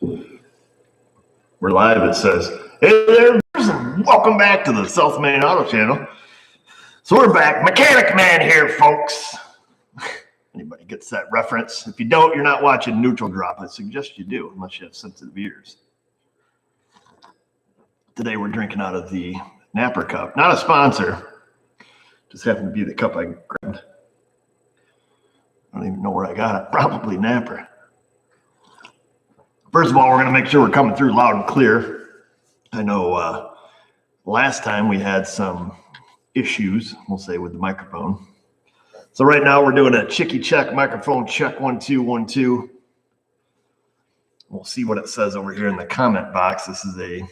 We're live, it says. Hey there, and welcome back to the South Main Auto Channel. So we're back. Mechanic Man here, folks. Anybody gets that reference? If you don't, you're not watching Neutral Drop. I suggest you do, unless you have sensitive ears. Today we're drinking out of the Napper cup. Not a sponsor. Just happened to be the cup I grabbed. I don't even know where I got it. Probably Napper. First of all, we're going to make sure we're coming through loud and clear. I know last time we had some issues, we'll say, with the microphone. So right now we're doing a chicky check, microphone check, 1 2 1 2. We'll see what it says over here in the comment box. This is a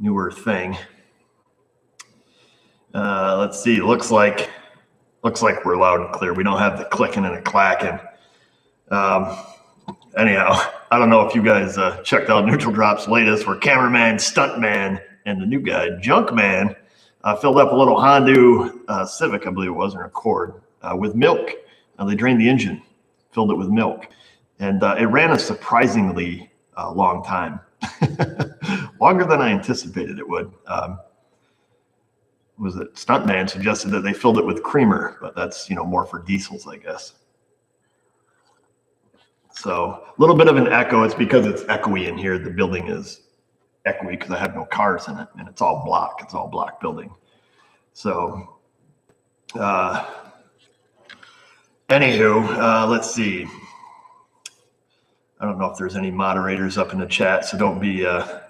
newer thing. Let's see. Looks like we're loud and clear. We don't have the clicking and the clacking. Anyhow, I don't know if you guys checked out Neutral Drop's latest, where cameraman, stuntman, and the new guy, Junkman, filled up a little Honda Civic, I believe it was, or Accord, with milk. They drained the engine, filled it with milk, and it ran a surprisingly long time, longer than I anticipated it would. Was it Stuntman suggested that they filled it with creamer, but that's more for diesels, I guess. So a little bit of an echo. It's because it's echoey in here. The building is echoey because I have no cars in it, and it's all block. It's all block building. So, anywho, let's see. I don't know if there's any moderators up in the chat, so don't be a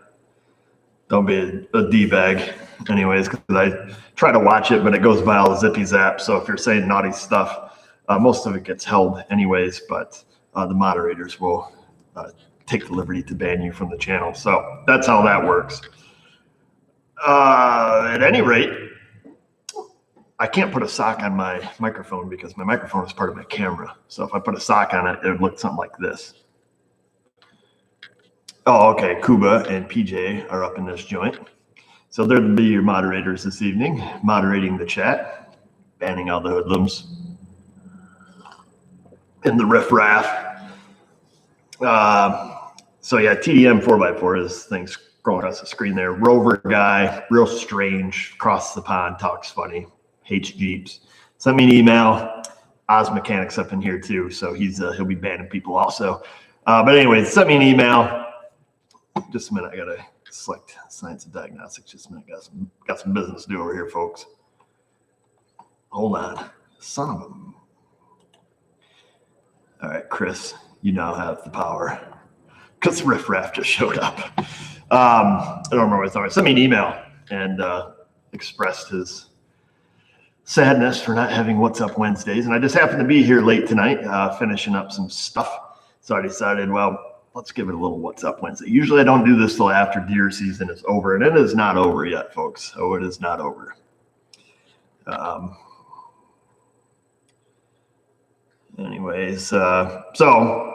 D-bag. Anyways, because I try to watch it, but it goes by all the zippy zap. So if you're saying naughty stuff, most of it gets held anyways, but the moderators will take the liberty to ban you from the channel. So that's how that works. At any rate, I can't put a sock on my microphone because my microphone is part of my camera. So if I put a sock on it, it would look something like this. Oh, okay. Kuba and PJ are up in this joint. So they're the your moderators this evening, moderating the chat, banning all the hoodlums and the riffraff. So yeah, TDM 4x4 is things scrolling across the screen there. Rover guy, real strange, across the pond, talks funny, hates Jeeps. Send me an email. Oz Mechanic's up in here too, so he'll be banning people also. But anyway, send me an email. Just a minute, I gotta select Science and Diagnostics. Just a minute, got some business to do over here, folks. Hold on, son of a. All right, Chris, you now have the power because Riff Raff just showed up. I don't remember what I thought. Send me an email and expressed his sadness for not having What's Up Wednesdays. And I just happened to be here late tonight, finishing up some stuff. So I decided, well, let's give it a little What's Up Wednesday. Usually I don't do this till after deer season is over, and it is not over yet, folks. So it is not over. Anyways, so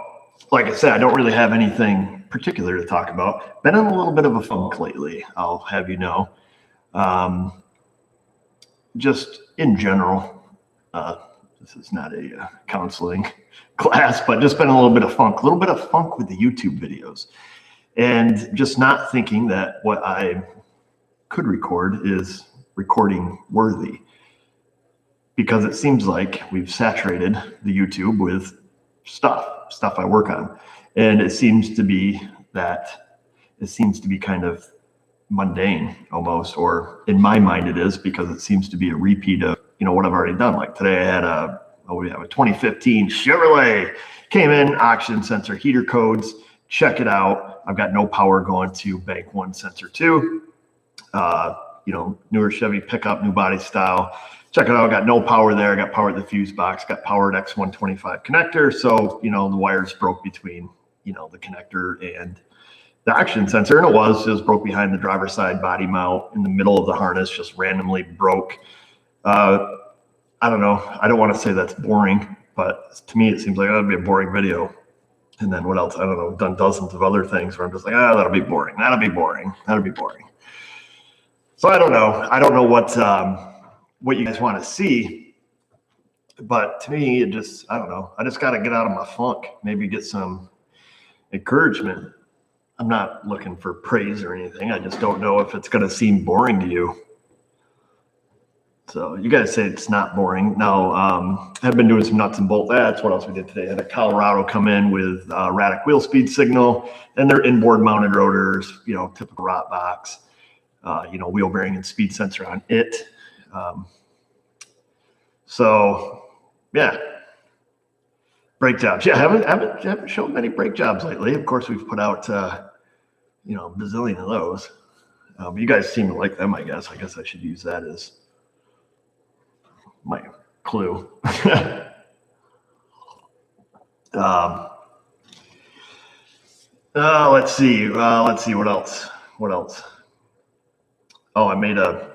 like I said, I don't really have anything particular to talk about. Been in a little bit of a funk lately, I'll have you know. Just in general, this is not a counseling class, but just been a little bit of funk with the YouTube videos, and just not thinking that what I could record is recording worthy. Because it seems like we've saturated the YouTube with stuff I work on. And it seems to be kind of mundane almost, or in my mind it is, because it seems to be a repeat of, what I've already done. Like today I had a 2015 Chevrolet, came in, oxygen sensor, heater codes, check it out. I've got no power going to bank 1, sensor 2, newer Chevy pickup, new body style. Check it out. I got no power there. I got power at the fuse box, got powered X125 connector. So, the wires broke between, the connector and the oxygen sensor. And it was broke behind the driver's side body mount in the middle of the harness, just randomly broke. I don't know. I don't want to say that's boring, but to me, it seems like that'd be a boring video. And then what else? I don't know. I've done dozens of other things where I'm just like, that'll be boring. That'll be boring. That'll be boring. So I don't know. I don't know what you guys want to see, but to me, I don't know. I just got to get out of my funk, maybe get some encouragement. I'm not looking for praise or anything. I just don't know if it's going to seem boring to you. So you guys say it's not boring. Now, I've been doing some nuts and bolts. That's what else we did today. I had a Colorado come in with Radic wheel speed signal, and they're inboard mounted rotors, typical rot box, wheel bearing and speed sensor on it. So yeah, brake jobs. Yeah, haven't shown many brake jobs lately. Of course, we've put out, a bazillion of those. But you guys seem to like them, I guess. I guess I should use that as my clue. Let's see what else. Oh, I made a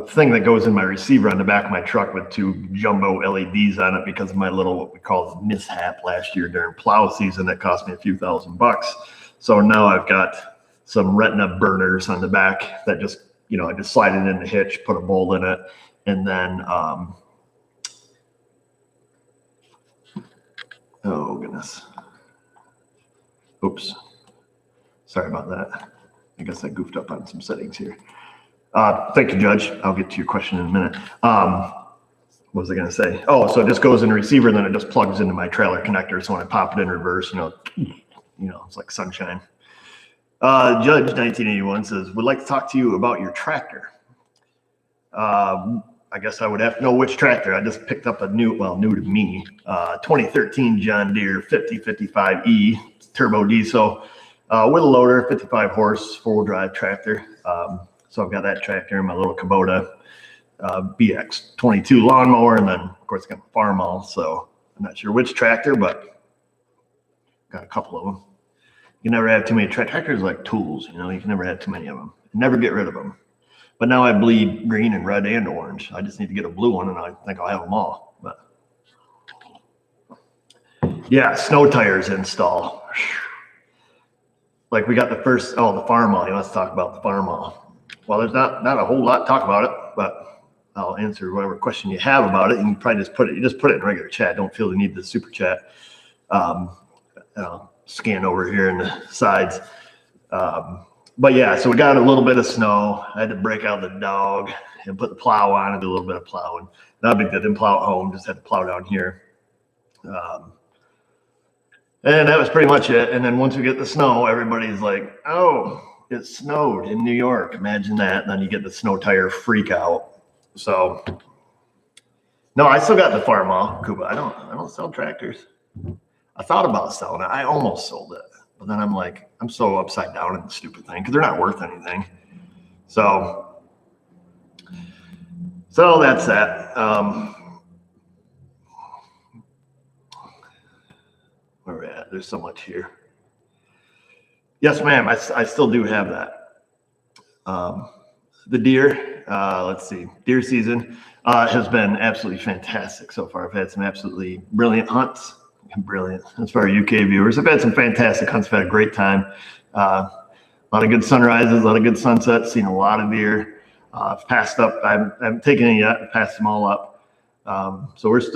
thing that goes in my receiver on the back of my truck with two jumbo LEDs on it because of my little, what we call mishap last year during plow season that cost me a few $1,000. So now I've got some retina burners on the back that just, I just slide it in the hitch, put a bolt in it, and then, oh goodness. Oops. Sorry about that. I guess I goofed up on some settings here. Thank you, Judge. I'll get to your question in a minute. What was I going to say? Oh, so it just goes in the receiver, and then it just plugs into my trailer connector. So when I pop it in reverse, it's like sunshine. Judge 1981 says, would like to talk to you about your tractor. I guess I would have to know which tractor. I just picked up a new to me, 2013 John Deere 5055E turbo diesel with a loader, 55 horse, 4-wheel drive tractor. So I've got that tractor and my little Kubota BX22 lawnmower, and then of course I got my farm all. So I'm not sure which tractor, but got a couple of them. You never have too many tractors, like tools. You can never have too many of them. Never get rid of them. But now I bleed green and red and orange. I just need to get a blue one, and I think I'll have them all. But yeah, snow tires install. Like we got the farm all. Let's talk about the farm all. Well, there's not a whole lot to talk about it, but I'll answer whatever question you have about it. And you probably just put it in regular chat. Don't feel the need to super chat. Scan over here in the sides. But yeah, so we got a little bit of snow. I had to break out the dog and put the plow on and do a little bit of plowing. Not big deal. Didn't plow at home. Just had to plow down here. And that was pretty much it. And then once we get the snow, everybody's like, oh, it snowed in New York. Imagine that. And then you get the snow tire freak out. So no, I still got the farm all, Kuba. I don't sell tractors. I thought about selling it. I almost sold it. But then I'm like, I'm so upside down in the stupid thing because they're not worth anything. So that's that. Where are we at? There's so much here. Yes, ma'am. I still do have that. The deer, let's see. Deer season has been absolutely fantastic so far. I've had some absolutely brilliant hunts. Brilliant. As for our UK viewers, I've had some fantastic hunts. I've had a great time. A lot of good sunrises, a lot of good sunsets, seen a lot of deer. I've passed up. I haven't taken any yet. I've passed them all up. So it's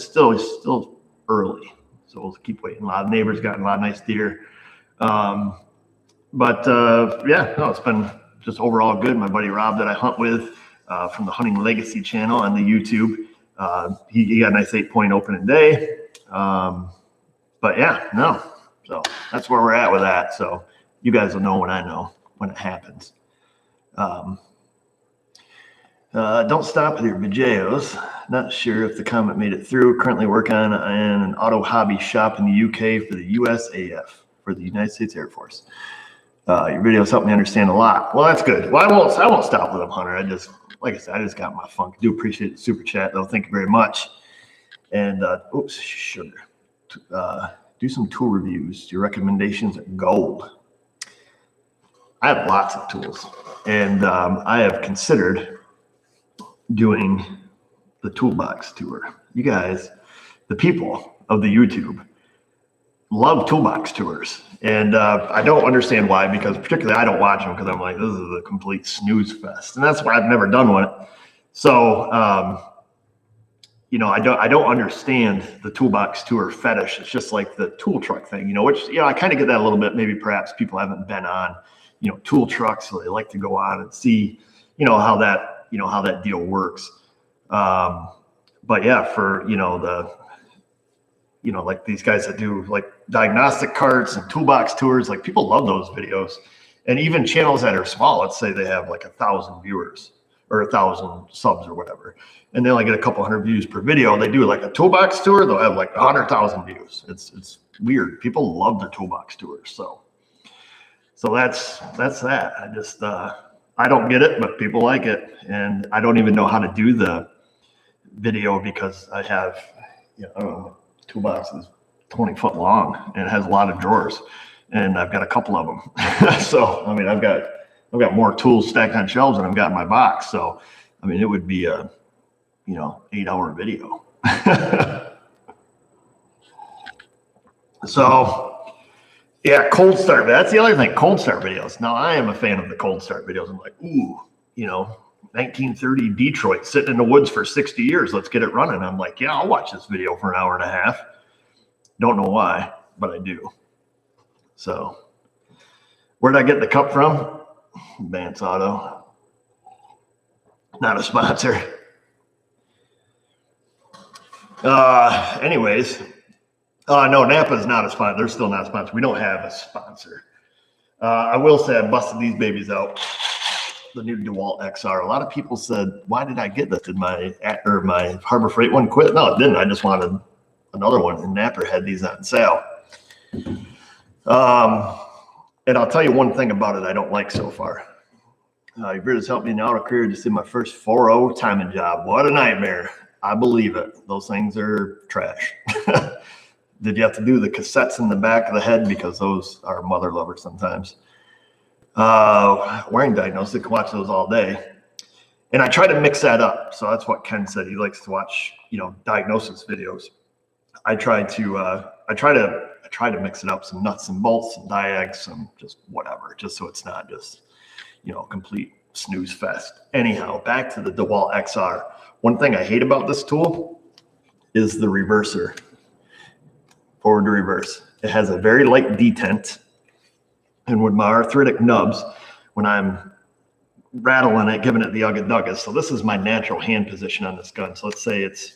still early. So we'll keep waiting. A lot of neighbors gotten a lot of nice deer. It's been just overall good. My buddy Rob that I hunt with from the Hunting Legacy channel on the YouTube, he got a nice 8-point opening day. So that's where we're at with that. So you guys will know when I know when it happens. Don't stop with your vajeos. Not sure if the comment made it through. Currently working on an auto hobby shop in the UK for the USAF, for the United States Air Force. Your videos help me understand a lot. Well, that's good. Well, I won't stop with them, Hunter. Like I said, I just got my funk. Do appreciate the super chat though. Thank you very much. And sugar. Do some tool reviews. Your recommendations are gold. I have lots of tools, and I have considered doing the toolbox tour. You guys, the people of the YouTube, love toolbox tours, and I don't understand why. Because particularly, I don't watch them because I'm like, this is a complete snooze fest, and that's why I've never done one. So. I don't understand the toolbox tour fetish. It's just like the tool truck thing, which, I kind of get that a little bit. Maybe perhaps people haven't been on, tool trucks, so they like to go on and see, how that deal works. But yeah, for, like these guys that do like diagnostic carts and toolbox tours, like people love those videos. And even channels that are small, let's say they have like 1,000 viewers or 1,000 subs or whatever, and they only get a couple hundred views per video. They do like a toolbox tour, they'll have like 100,000 views. It's weird. People love the toolbox tours. So that's that. I just, I don't get it, but people like it. And I don't even know how to do the video because I have, I don't know, toolbox is 20 foot long and it has a lot of drawers, and I've got a couple of them. So, I mean, I've got more tools stacked on shelves than I've got in my box. So, I mean, it would be a, 8-hour video. So, yeah, cold start. That's the other thing, cold start videos. Now, I am a fan of the cold start videos. I'm like, ooh, 1930 Detroit, sitting in the woods for 60 years. Let's get it running. I'm like, yeah, I'll watch this video for an hour and a half. Don't know why, but I do. So, where did I get the cup from? Vance Auto. Not a sponsor. Anyways, no, Napa's not a sponsor. They're still not a sponsor. We don't have a sponsor. I will say I busted these babies out. The new DeWalt XR. A lot of people said, why did I get this? Did my Harbor Freight one quit? No, it didn't. I just wanted another one, and Napa had these on sale. And I'll tell you one thing about it I don't like so far. You've really helped me in the auto career. Just did my first 4.0 timing job. What a nightmare. I believe it. Those things are trash. Did you have to do the cassettes in the back of the head? Because those are mother lovers sometimes. Wearing diagnosis, can watch those all day. And I try to mix that up. So that's what Ken said. He likes to watch, diagnosis videos. I try to mix it up, some nuts and bolts, some diags, some just whatever, just so it's not just, complete snooze fest. Anyhow, back to the DeWalt XR. One thing I hate about this tool is the reverser, forward to reverse. It has a very light detent. And with my arthritic nubs, when I'm rattling it, giving it the ugga-duggas. So this is my natural hand position on this gun. So let's say it's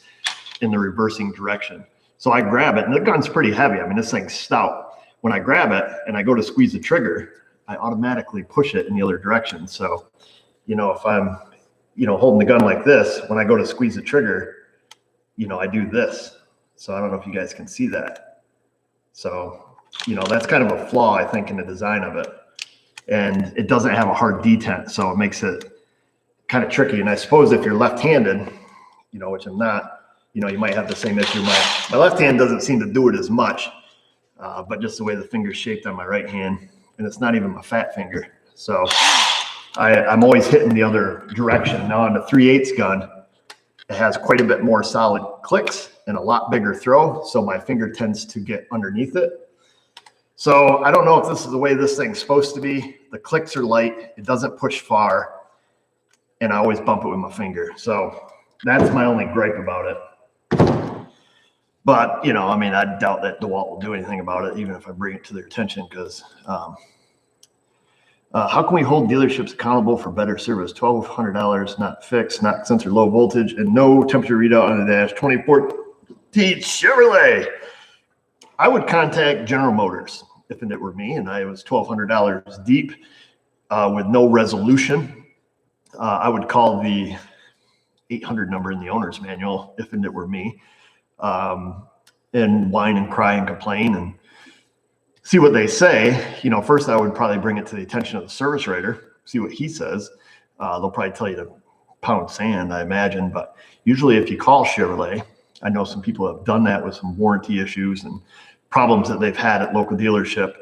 in the reversing direction. So I grab it, and the gun's pretty heavy. I mean, this thing's stout. When I grab it and I go to squeeze the trigger, I automatically push it in the other direction. So, if I'm, holding the gun like this, when I go to squeeze the trigger, I do this. So I don't know if you guys can see that. So, that's kind of a flaw, I think, in the design of it. And it doesn't have a hard detent, so it makes it kind of tricky. And I suppose if you're left-handed, which I'm not, you might have the same issue. My left hand doesn't seem to do it as much, but just the way the finger's shaped on my right hand, and it's not even my fat finger. So I'm always hitting the other direction. Now on the 3/8 gun, it has quite a bit more solid clicks and a lot bigger throw, so my finger tends to get underneath it. So I don't know if this is the way this thing's supposed to be. The clicks are light, it doesn't push far, and I always bump it with my finger. So that's my only gripe about it. But, I doubt that DeWalt will do anything about it, even if I bring it to their attention, because how can we hold dealerships accountable for better service? $1,200, not fixed, not sensor low voltage, and no temperature readout on the dash. 2014 Chevrolet. I would contact General Motors if it were me, and I was $1,200 deep with no resolution. I would call the 800 number in the owner's manual if it were me, and whine and cry and complain and see what they say. First I would probably bring it to the attention of the service writer, see what he says. They'll probably tell you to pound sand, I imagine. But usually if you call Chevrolet, I know some people have done that with some warranty issues and problems that they've had at local dealership,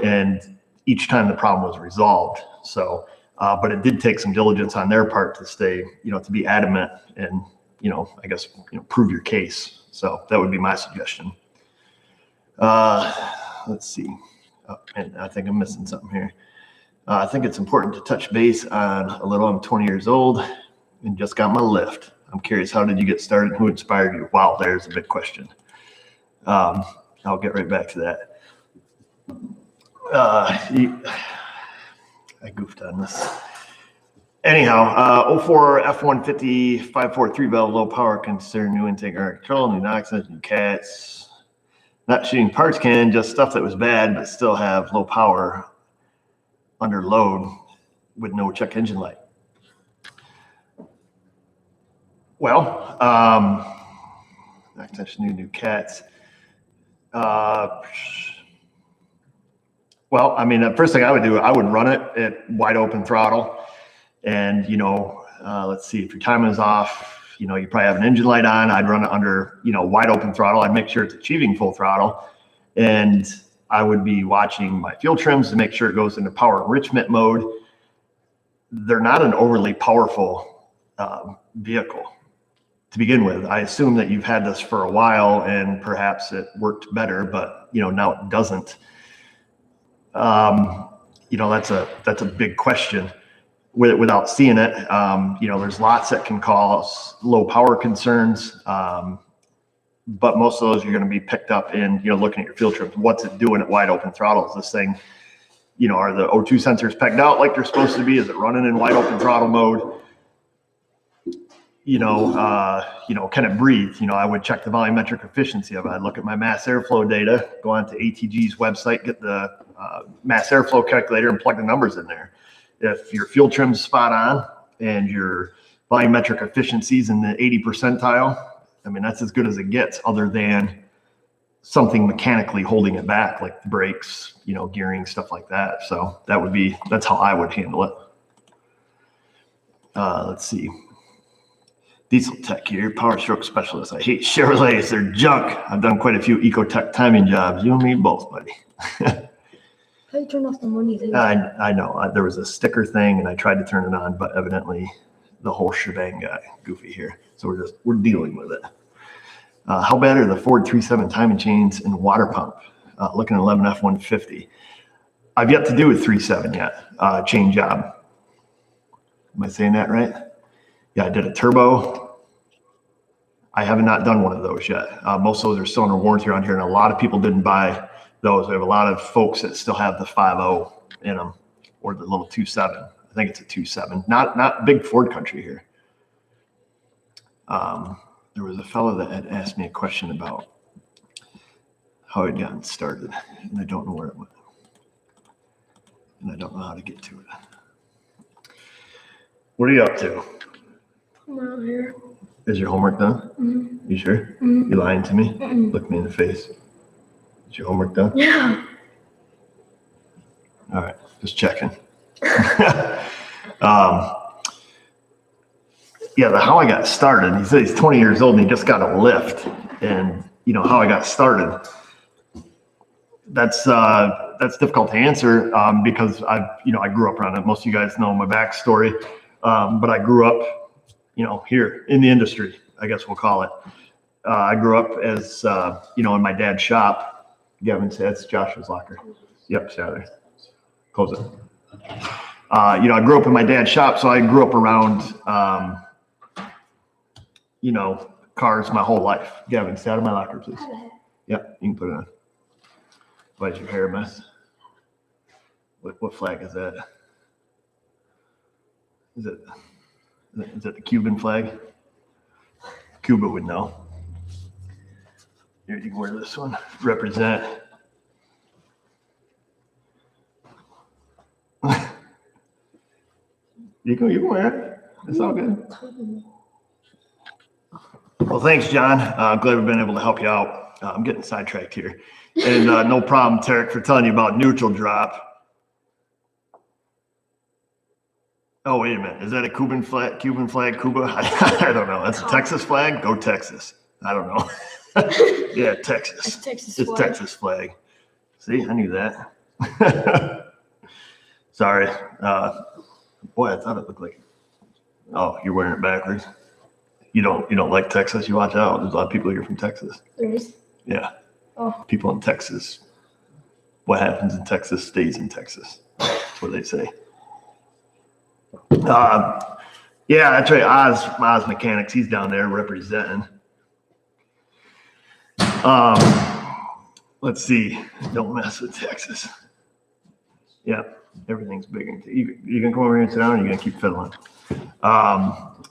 and each time the problem was resolved. So, but it did take some diligence on their part to stay, to be adamant and, I guess, prove your case. So that would be my suggestion. Let's see. Oh, and I think I'm missing something here. I think it's important to touch base on a little. I'm 20 years old and just got my lift. I'm curious, how did you get started? Who inspired you? Wow, there's a big question. I'll get right back to that. I goofed on this. Anyhow, 04 F-150 543 valve, low power, concern, new intake, air control, new noxes, new cats. Not shooting parts can, just stuff that was bad, but still have low power under load with no check engine light. Well, new cats. Well, I mean, the first thing I would do, I would run it at wide open throttle. And, let's see, if your timing is off, you probably have an engine light on. I'd run it under, wide open throttle. I'd make sure it's achieving full throttle. And I would be watching my fuel trims to make sure it goes into power enrichment mode. They're not an overly powerful vehicle to begin with. I assume that you've had this for a while and perhaps it worked better, but, now it doesn't. That's a big question. Without seeing it, there's lots that can cause low power concerns, but most of those you're going to be picked up in, looking at your fuel trims. What's it doing at wide open throttle? Is this thing, are the O2 sensors pegged out like they're supposed to be? Is it running in wide open throttle mode? Can it breathe? I would check the volumetric efficiency of it. I'd look at my mass airflow data, go on to ATG's website, get the mass airflow calculator and plug the numbers in there. If your fuel trim's spot on and your volumetric efficiency's in the 80 percentile, I mean, that's as good as it gets, other than something mechanically holding it back, like brakes, gearing, stuff like that. So that's how I would handle it. Let's see. Diesel tech here, power stroke specialist. I hate Chevrolets, they're junk. I've done quite a few Ecotech timing jobs. You and me both, buddy. How do you turn off the money? I know. There was a sticker thing, and I tried to turn it on, but evidently the whole shebang got goofy here. So we're dealing with it. How bad are the Ford 3.7 timing chains and water pump? Looking at 11 F-150. I've yet to do a 3.7 yet, chain job. Am I saying that right? Yeah, I did a turbo. I have not done one of those yet. Most of those are still under warranty around here, and a lot of people didn't buy those. We have a lot of folks that still have the 5.0 in them, or the little 2.7. I think it's a 2.7. Not big Ford country here. There was a fellow that had asked me a question about how it gotten started, and I don't know where it went, and I don't know how to get to it. What are you up to? I'm out here. Is your homework done? Mm-hmm. You sure? Mm-hmm. You lying to me? Mm-hmm. Look me in the face. Is your homework done? Yeah. All right, just checking. How I got started. He said he's 20 years old and he just got a lift. And how I got started. That's difficult to answer because I grew up around it. Most of you guys know my backstory, but I grew up, here in the industry, I guess we'll call it. I grew up as in my dad's shop. Gavin said it's Joshua's locker. Yep, it's out there. Close it. I grew up in my dad's shop, so I grew up around, cars my whole life. Gavin, stay out of my locker, please. Yep, you can put it on. Why is your hair a mess? What flag is that? Is it the Cuban flag? Cuba would know. Here, you can wear this one. Represent. You can wear it. It's all good. Well, thanks, John. I'm glad we've been able to help you out. I'm getting sidetracked here. And no problem, Tarek, for telling you about neutral drop. Oh, wait a minute. Is that a Cuban flag, Cuba? I don't know. That's a Texas flag? Go Texas. I don't know. Yeah, Texas. It's Texas flag. See, I knew that. Sorry. Boy, I thought it looked like. Oh, you're wearing it backwards. You don't like Texas? You watch out. There's a lot of people here from Texas. There is? Yeah. Oh. People in Texas. What happens in Texas stays in Texas. That's what they say. Yeah, that's right. Oz Mechanics. He's down there representing. Let's see. Don't mess with Texas. Yeah, everything's big. You can come over here and sit down, and you're gonna keep fiddling.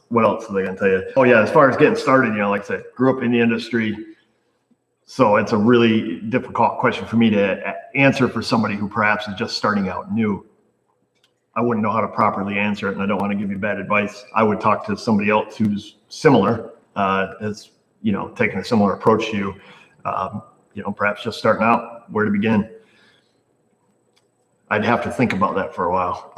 What else are they gonna tell you? Oh yeah, as far as getting started, like I said, grew up in the industry, so it's a really difficult question for me to answer for somebody who perhaps is just starting out new. I wouldn't know how to properly answer it, and I don't want to give you bad advice. I would talk to somebody else who's similar, as taking a similar approach to you. Perhaps just starting out, where to begin. I'd have to think about that for a while.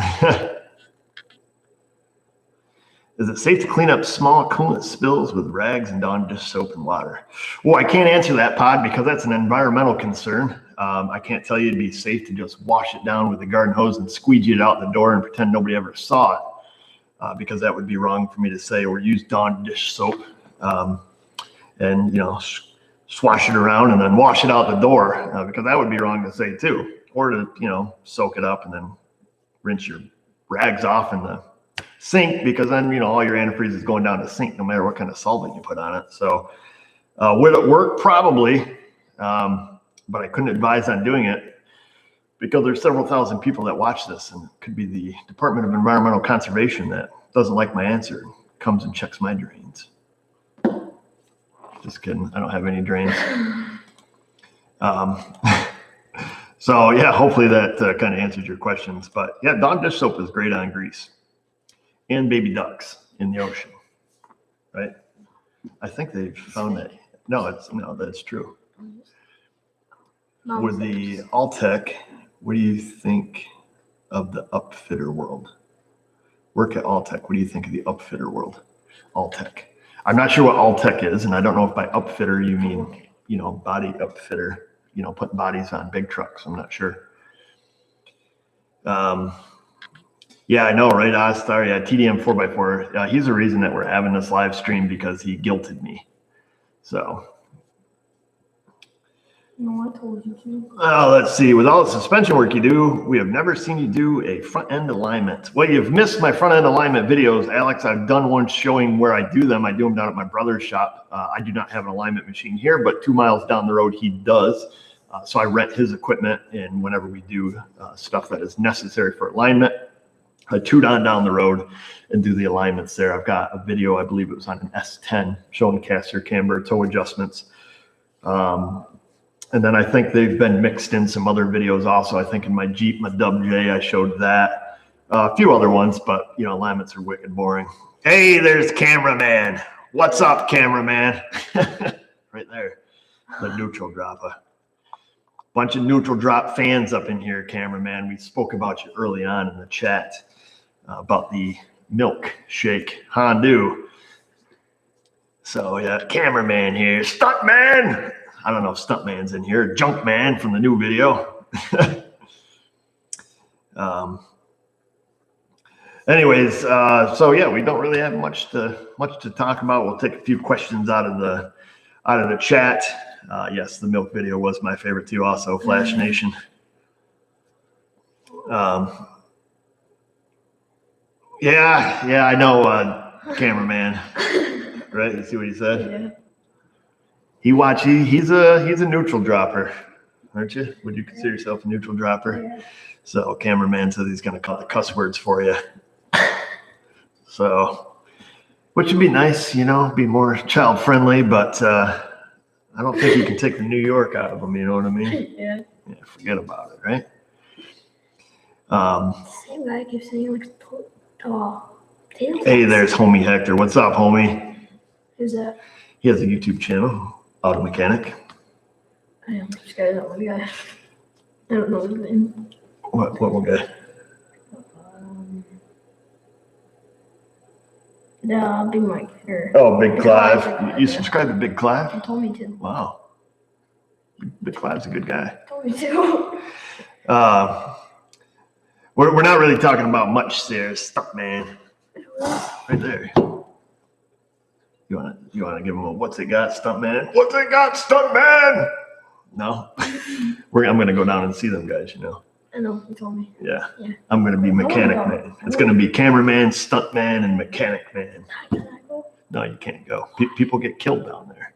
Is it safe to clean up small coolant spills with rags and Dawn dish soap and water? Well, I can't answer that, Pod, because that's an environmental concern. I can't tell you it'd be safe to just wash it down with the garden hose and squeegee it out the door and pretend nobody ever saw it, because that would be wrong for me to say, or use Dawn dish soap and swash it around and then wash it out the door, because that would be wrong to say too, or to soak it up and then rinse your rags off in the sink, because then all your antifreeze is going down the sink no matter what kind of solvent you put on it. So would it work? Probably, but I couldn't advise on doing it because there's several thousand people that watch this, and it could be the Department of Environmental Conservation that doesn't like my answer, comes and checks my drains. Just kidding, I don't have any drains. So yeah, hopefully that kind of answers your questions. But yeah, Dawn dish soap is great on grease and baby ducks in the ocean, right? I think they've found that. No, that's true. With the Alltech, what do you think of the upfitter world? Work at Alltech, what do you think of the upfitter world? Alltech. I'm not sure what Alltech is, and I don't know if by upfitter you mean, body upfitter, putting bodies on big trucks. I'm not sure. Yeah, I know, right? Sorry, TDM 4x4. He's the reason that we're having this live stream, because he guilted me. So. No, I told you to. Let's see. With all the suspension work you do, we have never seen you do a front end alignment. Well, you've missed my front end alignment videos, Alex. I've done one showing where I do them. I do them down at my brother's shop. I do not have an alignment machine here, but 2 miles down the road he does. So I rent his equipment, and whenever we do stuff that is necessary for alignment, I toot on down the road and do the alignments there. I've got a video, I believe it was on an S10, showing caster camber toe adjustments. And then I think they've been mixed in some other videos also. I think in my Jeep, my W.U.W, I showed that. A few other ones, but alignments are wicked boring. Hey, there's cameraman. What's up, cameraman? Right there, the neutral dropper. Bunch of neutral drop fans up in here, cameraman. We spoke about you early on in the chat about the milkshake Hondu. So yeah, cameraman here, stuntman. I don't know if stuntman's in here, junkman from the new video. Anyways, so yeah, we don't really have much to talk about. We'll take a few questions out of the chat. Yes, the milk video was my favorite too. Also, Flash Nation. Yeah, I know, cameraman. Right? You see what he said? Yeah. He's a neutral dropper, aren't you? Would you consider yourself a neutral dropper? Yeah. So cameraman says he's gonna cut the cuss words for you. So, which would be nice, be more child friendly, but I don't think you can take the New York out of them. You know what I mean? Yeah. Yeah, forget about it, right? Same guy keeps saying like tail. Hey, there's homie Hector. What's up, homie? Who's that? He has a YouTube channel, Auto Mechanic. I am. This guy's that one guy. I don't know his name. What one guy? The Big Mike. Oh, Big Clive. You subscribe to Big Clive? He told me to. Wow. Big Clive's a good guy. He told me to. We're not really talking about much there. Stuff, man. Right there. You wanna give him a what's it got, stuntman? What's it got, stuntman? No, I'm gonna go down and see them guys. I know, you told me. Yeah. Yeah. I'm going to be mechanic man. It's going to be cameraman, stunt man, and mechanic man. Can I go? No, you can't go. People get killed down there.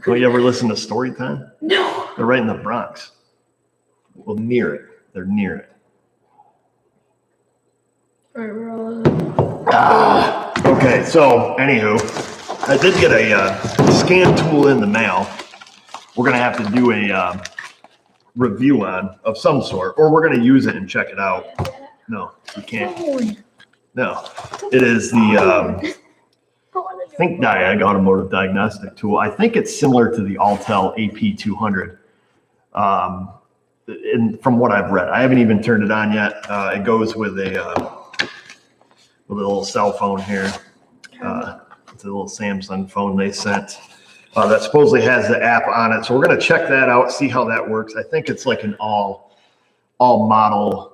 Well, you ever listen to Story Time? No. They're right in the Bronx. Well, near it. They're near it. Okay, so anywho, I did get a scan tool in the mail. We're going to have to do a review on of some sort, or we're going to use it and check it out. No, you can't. No, it is the Think Diag automotive diagnostic tool. I think it's similar to the Alltel AP200. From what I've read, I haven't even turned it on yet. It goes with a little cell phone here. It's a little Samsung phone they sent that supposedly has the app on it. So we're going to check that out, see how that works. I think it's like an all module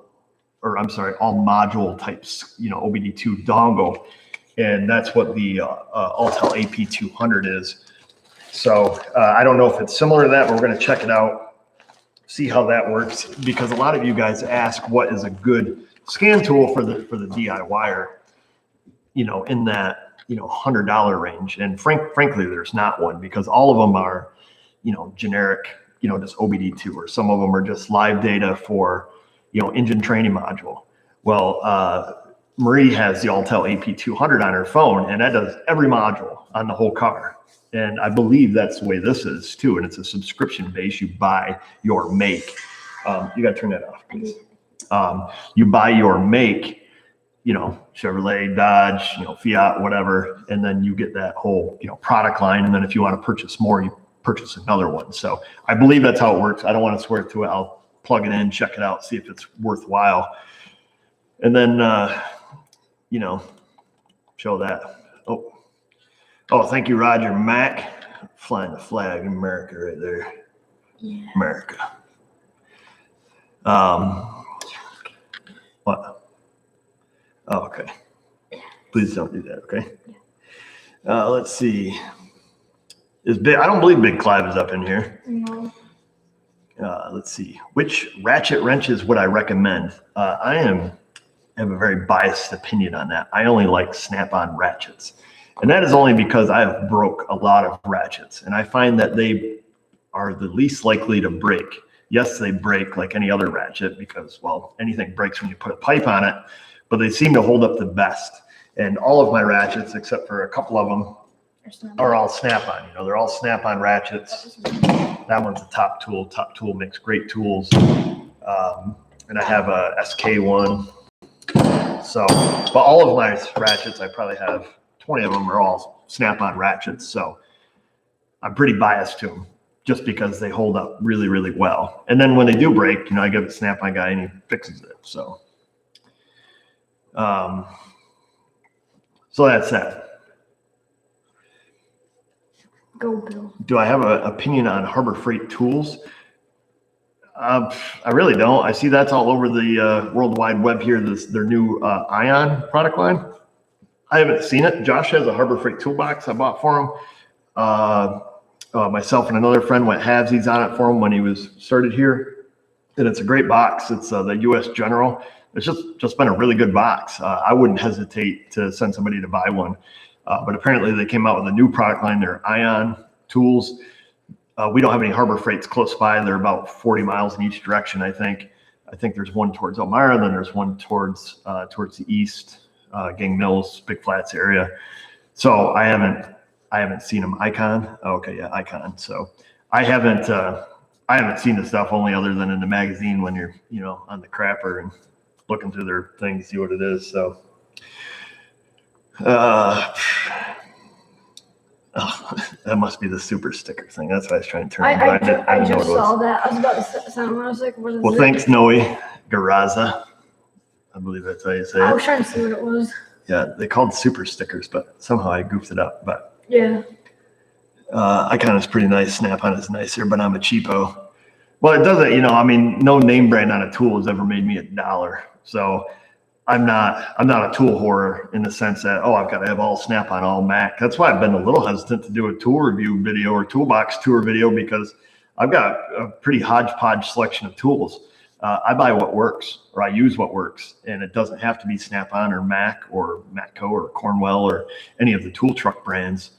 types, OBD2 dongle. And that's what the Alltel AP200 is. So I don't know if it's similar to that, but we're going to check it out, see how that works, because a lot of you guys ask what is a good scan tool for the DIYer, in that $100 range. And frankly, there's not one, because all of them are, generic, just OBD2, or some of them are just live data for, engine training module. Well, Marie has the Alltel AP200 on her phone, and that does every module on the whole car. And I believe that's the way this is too. And it's a subscription base. You buy your make. You got to turn that off, please. You buy your make, Chevrolet, Dodge, Fiat, whatever. And then you get that whole, product line. And then if you want to purchase more, you purchase another one. So I believe that's how it works. I don't want to swear to it. I'll plug it in, check it out, see if it's worthwhile. And then, show that. Oh, thank you, Roger Mack. Flying the flag in America right there. Yeah. America. What? Oh, okay. Please don't do that, okay? Let's see. I don't believe Big Clive is up in here. No. Let's see. Which ratchet wrenches would I recommend? I have a very biased opinion on that. I only like snap-on ratchets. And that is only because I have broke a lot of ratchets. And I find that they are the least likely to break. Yes, they break like any other ratchet because, well, anything breaks when you put a pipe on it. But they seem to hold up the best. And all of my ratchets, except for a couple of them, are all snap-on. They're all snap-on ratchets. That one's a Top Tool. Top Tool makes great tools. And I have a SK one. So, but all of my ratchets, I probably have 20 of them are all snap-on ratchets. So I'm pretty biased to them just because they hold up really, really well. And then when they do break, I give it a snap-on guy and he fixes it. So, so that's that. Go, Bill. Do I have an opinion on Harbor Freight tools? I really don't. I see that's all over the World Wide Web here, their new Ion product line. I haven't seen it. Josh has a Harbor Freight toolbox I bought for him. Myself and another friend went halvesies on it for him when he was started here. And it's a great box. It's the US General. It's just been a really good box. I wouldn't hesitate to send somebody to buy one. But apparently they came out with a new product line, their Ion tools. We don't have any Harbor Freights close by. They're about 40 miles in each direction, I think. I think there's one towards Elmira, and then there's one towards the east, Gang Mills, Big Flats area. So I haven't seen them. Icon. Oh, okay, yeah, Icon. So I haven't seen the stuff only other than in the magazine when you're on the crapper and looking through their thing to see what it is. So. That must be the super sticker thing. That's what I was trying to turn on. I just saw that. I was about to sound. I was like, what is it? Well, thanks, Noe Garaza. I believe that's how you say it. I was trying to see what it was. Yeah, they called super stickers, but somehow I goofed it up. But yeah. Icon is pretty nice. Snap-on is nicer, but I'm a cheapo. Well, it doesn't, no name brand on a tool has ever made me $1. So I'm not a tool whore in the sense that, I've got to have all Snap-on, all Mac. That's why I've been a little hesitant to do a tool review video or toolbox tour video, because I've got a pretty hodgepodge selection of tools. I buy what works, or I use what works, and it doesn't have to be Snap-on or Mac or Matco or Cornwell or any of the tool truck brands.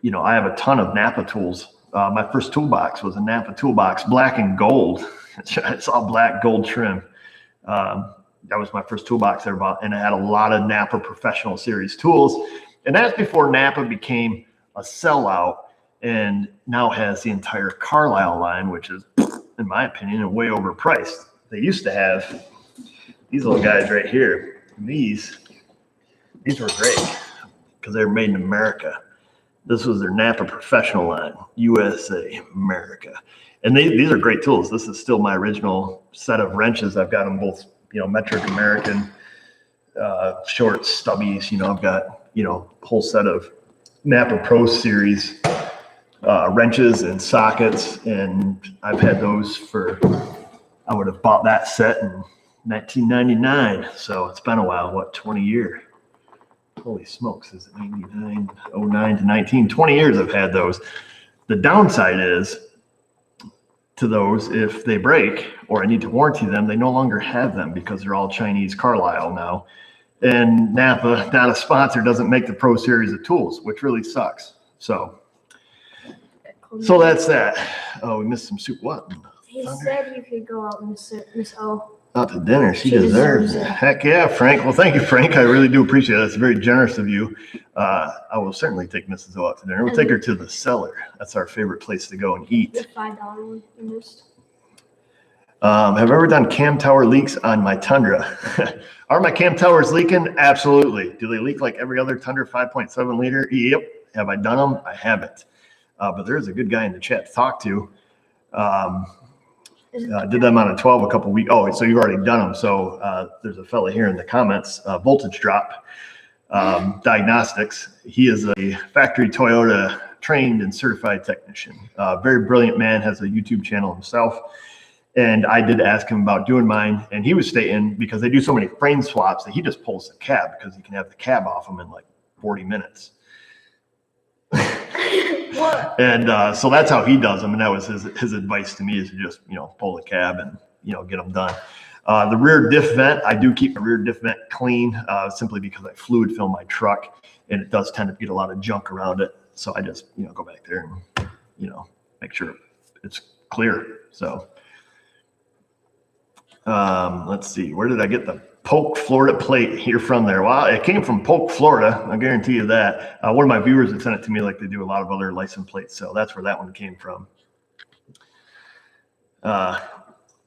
You know, I have a ton of Napa tools. My first toolbox was a Napa toolbox, black and gold. It's all black gold trim. That was my first toolbox I ever bought, and it had a lot of Napa Professional Series tools. And that's before Napa became a sellout and now has the entire Carlisle line, which is, in my opinion, way overpriced. They used to have these little guys right here. These were great because they were made in America. This was their Napa Professional line, USA, America. And these are great tools. This is still my original set of wrenches. I've got them both, you know, metric American, short stubbies. You know, I've got, you know, a whole set of Napa Pro Series wrenches and sockets. And I've had those I would have bought that set in 1999. So it's been a while, what, 20 years? Holy smokes, is it 89, 09 to 19? 20 years I've had those. The downside is to those, if they break or I need to warranty them, they no longer have them because they're all Chinese Carlisle now. And Napa, not a sponsor, doesn't make the Pro Series of tools, which really sucks. So that's that. Oh, we missed some soup. What? He said you could go out, Miss O. Out to dinner. She deserves it. Heck yeah, Frank. Well, thank you, Frank. I really do appreciate it. That's very generous of you. I will certainly take Mrs. O out to dinner. We'll take her to the cellar. That's our favorite place to go and eat. The $5 one you missed. Have I ever done cam tower leaks on my Tundra? Are my cam towers leaking? Absolutely. Do they leak like every other Tundra 5.7 liter? Yep. Have I done them? I haven't. But there is a good guy in the chat to talk to. Did them on a 12 a couple weeks. Oh, so you've already done them. So there's a fella here in the comments, voltage drop diagnostics. He is a factory Toyota trained and certified technician. Very brilliant man, has a YouTube channel himself. And I did ask him about doing mine. And he was stating, because they do so many frame swaps, that he just pulls the cab because he can have the cab off them in like 40 minutes. What? And so that's how he does them. And that was his advice to me, is to just, you know, pull the cab and, you know, get them done. The rear diff vent, I do keep my rear diff vent clean simply because I fluid fill my truck and it does tend to get a lot of junk around it. So I just, you know, go back there and, you know, make sure it's clear. So let's see, where did I get the Polk, Florida plate here from there? Well, it came from Polk, Florida. I guarantee you that. One of my viewers had sent it to me like they do a lot of other license plates. So that's where that one came from.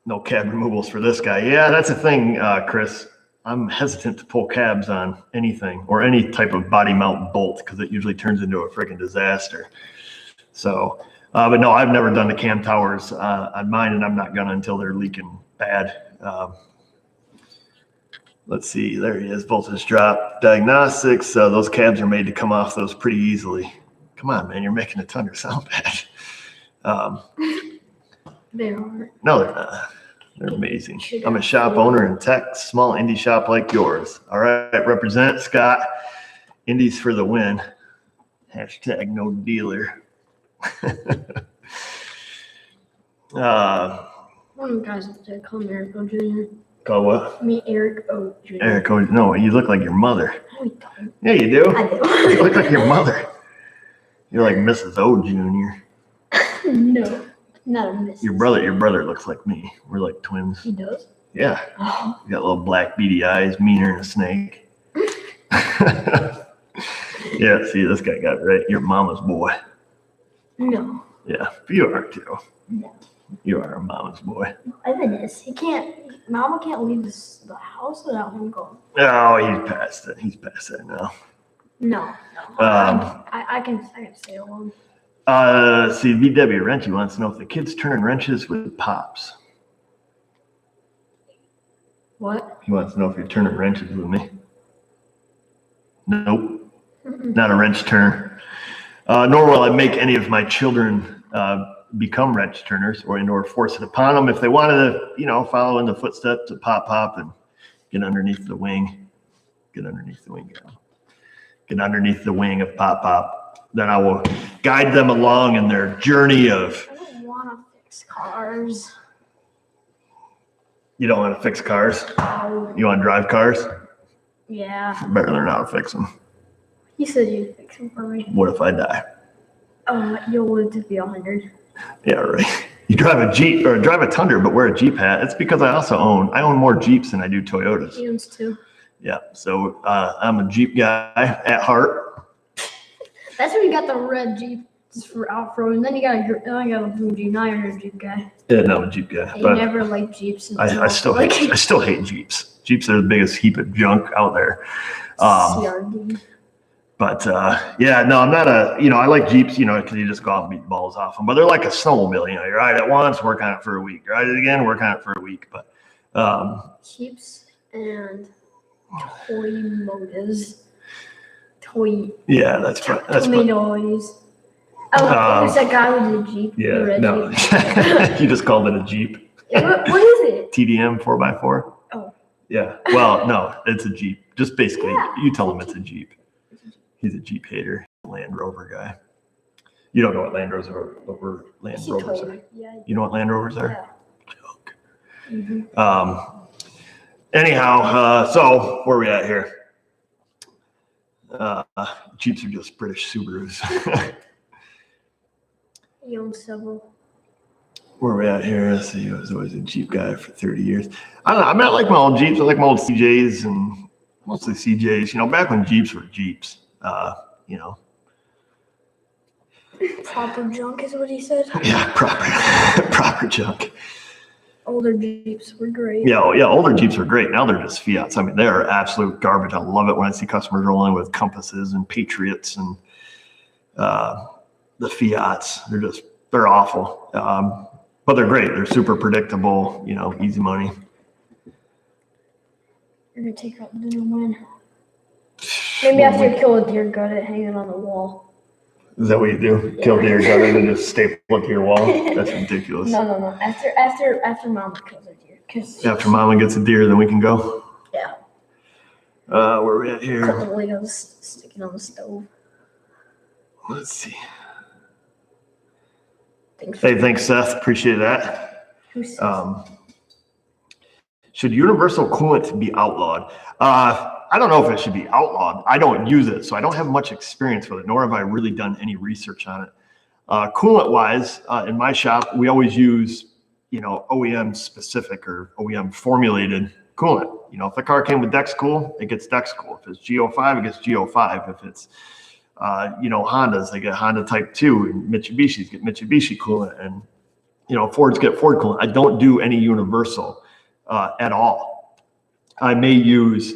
No cab removals for this guy. Yeah, that's a thing, Chris. I'm hesitant to pull cabs on anything or any type of body mount bolt because it usually turns into a freaking disaster. So, but no, I've never done the cam towers on mine, and I'm not gonna until they're leaking bad. Let's see, there he is, voltage drop diagnostics. Those cabs are made to come off those pretty easily. Come on, man, you're making the Tundra sound bad. They are. No, they're not. They're amazing. I'm a shop owner in tech, small indie shop like yours. All right, represent Scott. Indies for the win. Hashtag no dealer. One of the guys up there called me Eric O. Jr. Call what? Me, Eric O. Jr. Eric O. No, you look like your mother. No, you don't. Yeah, you do. I do. You look like your mother. You're like Mrs. O. Jr. No, not a miss. Your brother looks like me. We're like twins. He does? Yeah. Oh. You got little black beady eyes, meaner than a snake. Yeah, see, this guy got it right. You're mama's boy. No. Yeah, you are too. No. You are a mama's boy. Evan Mama can't leave the house without him going. Oh, he's past it. He's past that now. No. I can stay alone. See, V.W. Wrenchy wants to know if the kid's turning wrenches with pops. What? He wants to know if you're turning wrenches with me. Nope. Not a wrench turner. Nor will I make any of my children become wrench turners or force it upon them. If they wanted to, follow in the footsteps of Pop and get underneath the wing, get underneath the wing of Pop, then I will guide them along in their journey of. I don't want to fix cars. You don't want to fix cars? Oh, You want to drive cars? yeah. Better learn how to fix them. You said you'd fix them for me. What if I die? You'll live to be 100. Yeah, right. You drive a Jeep or drive a Tundra, but wear a Jeep hat. It's because I own more Jeeps than I do Toyotas. He owns 2. Yeah, so I'm a Jeep guy at heart. That's where you got the red Jeep just for off-road, and then I got a blue Jeep. Now you're a Jeep guy. Yeah, no, I'm a Jeep guy. You never liked Jeeps. I still hate Jeeps. Jeeps are the biggest heap of junk out there. CRD. But yeah, no, I'm not I like Jeeps, because you just go out and beat balls off them. But they're like a snowmobile, you ride it once, work on it for a week. Ride it again, work on it for a week. But Jeeps and toy motors. Yeah, that's right. Tomatoes. Who's that guy with the Jeep? Yeah, the red no. Jeep? You just called it a Jeep. What is it? TDM 4x4. Oh. Yeah. Well, no, it's a Jeep. Just basically, Yeah. you tell him it's a Jeep. He's a Jeep hater, Land Rover guy. You don't know what Land Rovers are. Yeah. You know what Land Rovers are? Yeah. Joke. Mm-hmm. Anyhow, so where are we at here? Jeeps are just British Subarus. He owns several. Where are we at here? Let's see. I was always a Jeep guy for 30 years. I don't know. I mean, I like my old Jeeps. I like my old CJs and mostly CJs. Back when Jeeps were Jeeps, Proper junk is what he said. Yeah, proper junk. Older Jeeps were great. Yeah, older Jeeps are great. Now they're just Fiats. I mean, they are absolute garbage. I love it when I see customers rolling with Compasses and Patriots and the Fiats. They're awful. But they're great. They're super predictable, easy money. You're going to take out the new one. Maybe after you kill a deer, gut it, hang it on the wall. Is that what you do? Kill deer, gut it, and just staple it to your wall? That's ridiculous. No. After Mama kills a deer. After Mama gets a deer, then we can go? Yeah. Where are we at here? Cut the Legos sticking on the stove. Let's see. Thanks, Seth. Appreciate that. Who says? Should universal coolant be outlawed? I don't know if it should be outlawed. I don't use it, so I don't have much experience with it, nor have I really done any research on it. Coolant-wise, in my shop, we always use, OEM specific or OEM formulated coolant. If the car came with Dexcool, it gets Dexcool. If it's G05, it gets G05. If it's Hondas, they get Honda Type 2, and Mitsubishis get Mitsubishi coolant, and Fords get Ford coolant. I don't do any universal at all. I may use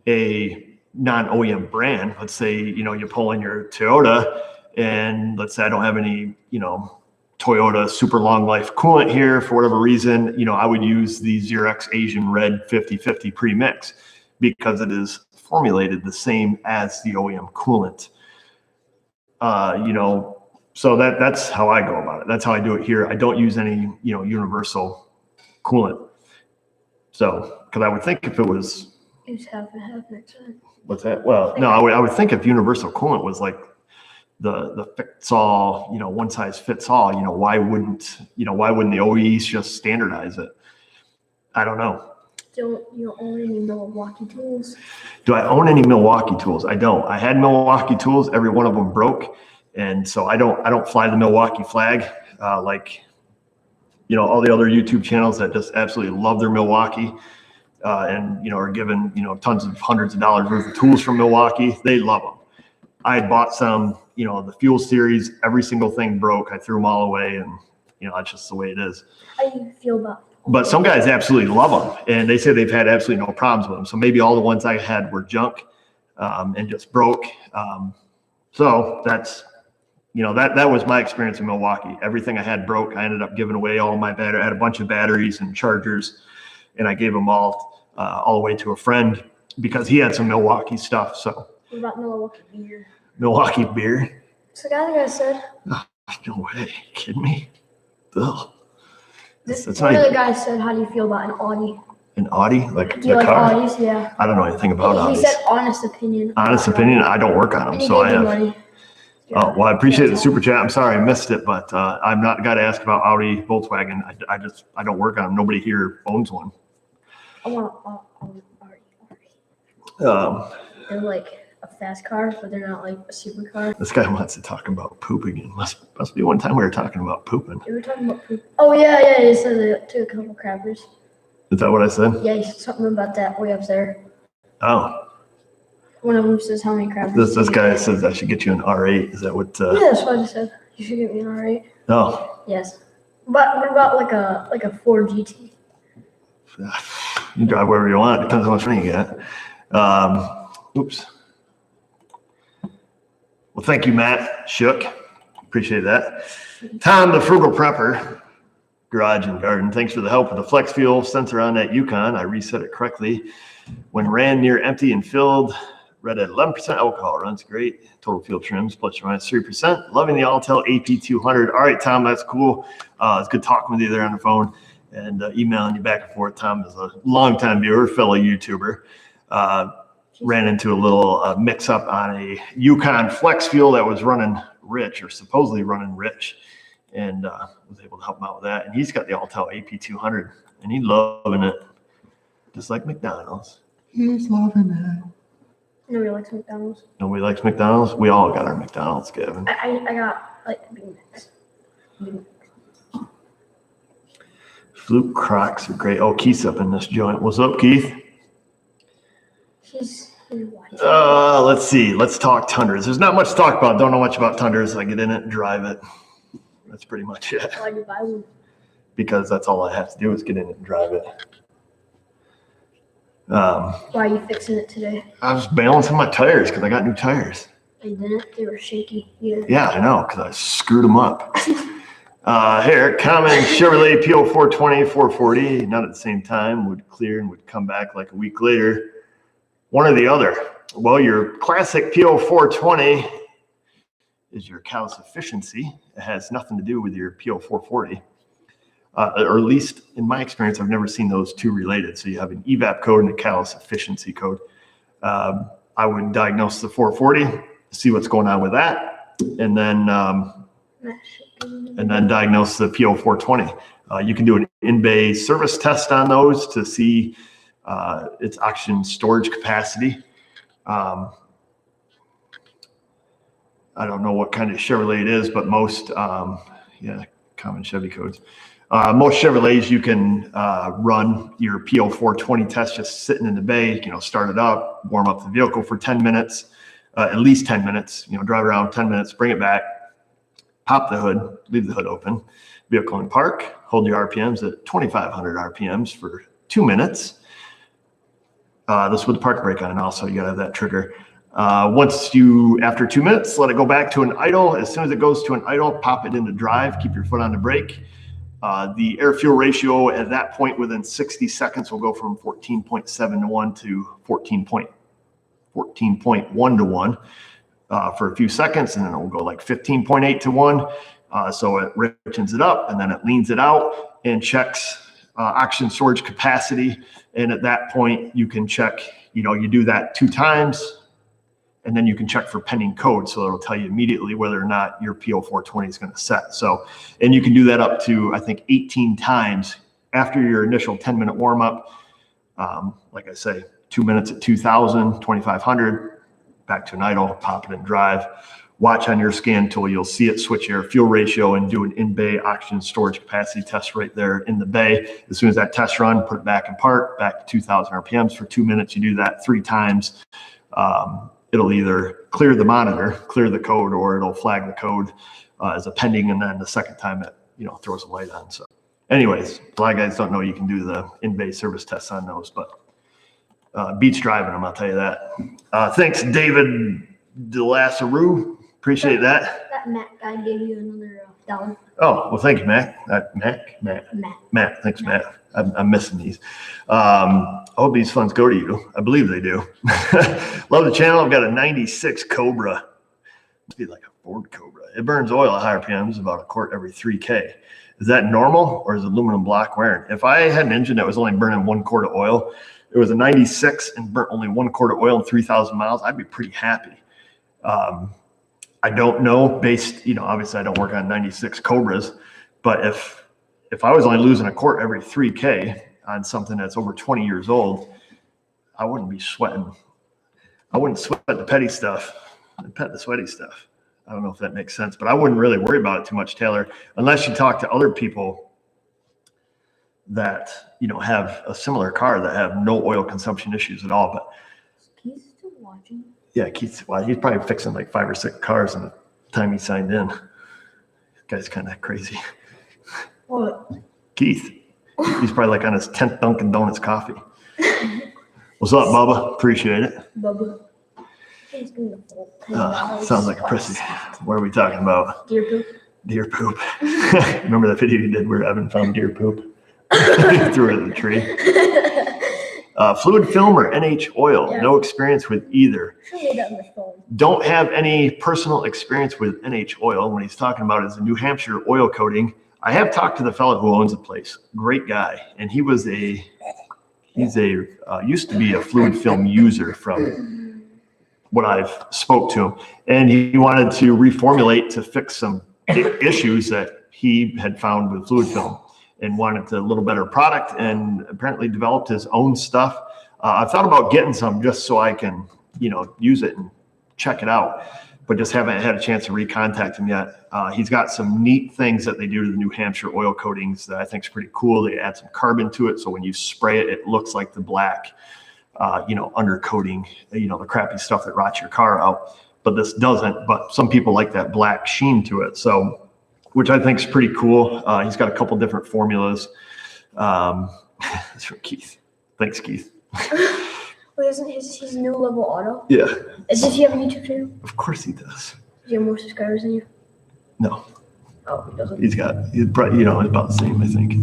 a non-OEM brand. Let's say you pull in your Toyota, and let's say I don't have any Toyota super long life coolant here for whatever reason. I would use the Xerox Asian Red 50/50 premix because it is formulated the same as the OEM coolant. So that's how I go about it. That's how I do it here. I don't use any, universal coolant. So, because I would think if it was, Use half and half next time. what's that? Well, no, I would think if universal coolant was like the fits all, one size fits all, why wouldn't the OEs just standardize it? I don't know. You don't own any Milwaukee tools? Do I own any Milwaukee tools? I don't. I had Milwaukee tools. Every one of them broke. And so I don't fly the Milwaukee flag like, all the other YouTube channels that just absolutely love their Milwaukee and, are given, tons of hundreds of dollars worth of tools from Milwaukee. They love them. I had bought some, the Fuel series, every single thing broke. I threw them all away, and, that's just the way it is. How do you feel about it? But some guys absolutely love them, and they say they've had absolutely no problems with them. So maybe all the ones I had were junk and just broke. So that's, that was my experience in Milwaukee. Everything I had broke. I ended up giving away all my battery. I had a bunch of batteries and chargers, and I gave them all the way to a friend because he had some Milwaukee stuff. So what about Milwaukee beer? Milwaukee beer? So the guy said. Oh, no way. You kidding me? Ugh. One of the guys said, how do you feel about an Audi? An Audi? Like do you the like car? Audis? Yeah. I don't know anything about Audis. He said honest opinion. Honest opinion? I don't work on them, so I have. Money. Oh, well, I appreciate the super chat. I'm sorry I missed it, but I'm not the guy to ask about Audi, Volkswagen. I don't work on them. Nobody here owns one. I want RE. They're like a fast car, but they're not like a supercar. This guy wants to talk about poop again. Must be one time we were talking about pooping. You were talking about poop. Oh yeah. You said they took a couple crappers. Is that what I said? Yeah, you said something about that way up there. Oh. One of them says how many crappers. This guy says I should get you an R8. Is that what? Yeah, that's what I just said. You should get me an R8. Oh. Yes. But what about like a Ford GT? You can drive wherever you want. Depends how much money you get. Oops. Well, thank you, Matt Shook. Appreciate that. Tom, the Frugal Prepper, Garage and Garden. Thanks for the help with the flex fuel sensor on that Yukon. I reset it correctly. When ran near empty and filled, read at 11% alcohol. Runs great. Total fuel trims plus or minus 3%. Loving the Alltel AP200. All right, Tom, that's cool. It's good talking with you there on the phone and emailing you back and forth. Tom is a longtime viewer, fellow YouTuber. Ran into a little mix-up on a Yukon flex fuel that was running rich or supposedly running rich, and was able to help him out with that. And he's got the Alltel AP200, and he's loving it, just like McDonald's. He's loving it. Nobody likes McDonald's. Nobody likes McDonald's? We all got our McDonald's, Gavin. I got like Big Macs. Fluke Crocs are great. Oh, Keith's up in this joint. What's up, Keith? He's watching. Let's see. Let's talk Tundras. There's not much to talk about. Don't know much about Tundras. I get in it and drive it. That's pretty much it. Why'd you buy one? Because that's all I have to do is get in it and drive it. Why are you fixing it today? I was balancing my tires because I got new tires. You didn't? They were shaky. Yeah, I know, because I screwed them up. Here, common Chevrolet PO420, 440, not at the same time, would clear and would come back like a week later. One or the other. Well, your classic PO420 is your callus efficiency. It has nothing to do with your PO440. Or at least in my experience, I've never seen those two related. So you have an evap code and a callus efficiency code. I would diagnose the 440, see what's going on with that, and then diagnose the PO420. You can do an in-bay service test on those to see its oxygen storage capacity. I don't know what kind of Chevrolet it is, but most, common Chevy codes. Most Chevrolets, you can run your PO420 test just sitting in the bay, start it up, warm up the vehicle for 10 minutes, at least 10 minutes, drive around 10 minutes, bring it back, pop the hood, leave the hood open, vehicle in park, hold your RPMs at 2,500 RPMs for 2 minutes. This with the park brake on also, you gotta have that trigger. After 2 minutes, let it go back to an idle. As soon as it goes to an idle, pop it into drive, keep your foot on the brake. The air fuel ratio at that point within 60 seconds will go from 14.7 to 1 to 14.1 to 1 for a few seconds, and then it will go like 15.8 to 1. So it richens it up, and then it leans it out and checks oxygen storage capacity. And at that point, you can check, you do that 2 times, and then you can check for pending code. So it'll tell you immediately whether or not your PO420 is going to set. So, and you can do that up to, I think, 18 times after your initial 10-minute warm up. Like I say, 2 minutes at 2,000, 2,500, back to an idle, pop it in drive. Watch on your scan tool, you'll see it switch air fuel ratio and do an in-bay oxygen storage capacity test right there in the bay. As soon as that test run, put it back in park, back to 2,000 RPMs for 2 minutes. You do that 3 times. It'll either clear the monitor, clear the code, or it'll flag the code as a pending, and then the second time it throws a light on. So anyways, a lot of guys don't know you can do the in-bay service tests on those, but beats driving them, I'll tell you that. Thanks, David DeLassaru. Appreciate that. That Matt guy gave you another $1. Oh, well, thank you, Matt. Matt. Thanks, Matt. I'm missing these. I hope these funds go to you. I believe they do. Love the channel. I've got a 96 Cobra. Must be like a Ford Cobra. It burns oil at high RPMs about a quart every 3K. Is that normal, or is aluminum block wearing? If I had an engine that was only burning 1 quart of oil, it was a 96 and burnt only 1 quart of oil and 3,000 miles, I'd be pretty happy. I don't know, obviously I don't work on 96 Cobras, but if I was only losing a quart every 3K, on something that's over 20 years old, I wouldn't be sweating. I wouldn't sweat the petty stuff and pet the sweaty stuff. I don't know if that makes sense, but I wouldn't really worry about it too much, Taylor, unless you talk to other people that, you know, have a similar car that have no oil consumption issues at all. But Keith's still watching. yeah, Keith's, well, he's probably fixing like 5 or 6 cars in the time he signed in. This guy's kind of crazy. What? Keith, he's probably like on his 10th Dunkin' Donuts coffee. What's up, Bubba? Appreciate it. Bubba. Sounds like a prissy. What are we talking about? Deer poop. Deer poop. Remember that video you did where Evan found deer poop? Threw it in the tree. Fluid film or NH oil. Yeah. No experience with either. Show me that on the phone. Don't have any personal experience with NH oil. When he's talking about is a New Hampshire oil coating. I have talked to the fellow who owns the place. Great guy. And he was used to be a fluid film user from what I've spoke to him. And he wanted to reformulate to fix some issues that he had found with fluid film and wanted a little better product, and apparently developed his own stuff. I thought about getting some just so I can, you know, use it and check it out, but just haven't had a chance to recontact him yet. He's got some neat things that they do to the New Hampshire oil coatings that I think is pretty cool. They add some carbon to it, so when you spray it, it looks like the black, you know, undercoating, you know, the crappy stuff that rots your car out. But this doesn't. But some people like that black sheen to it, so which I think is pretty cool. He's got a couple different formulas. That's from Keith. Thanks, Keith. Wait, isn't his new level auto? Yeah. Does he have a YouTube channel? Of course he does. Does he have more subscribers than you? No. Oh, he doesn't. He's probably, you know, about the same, I think.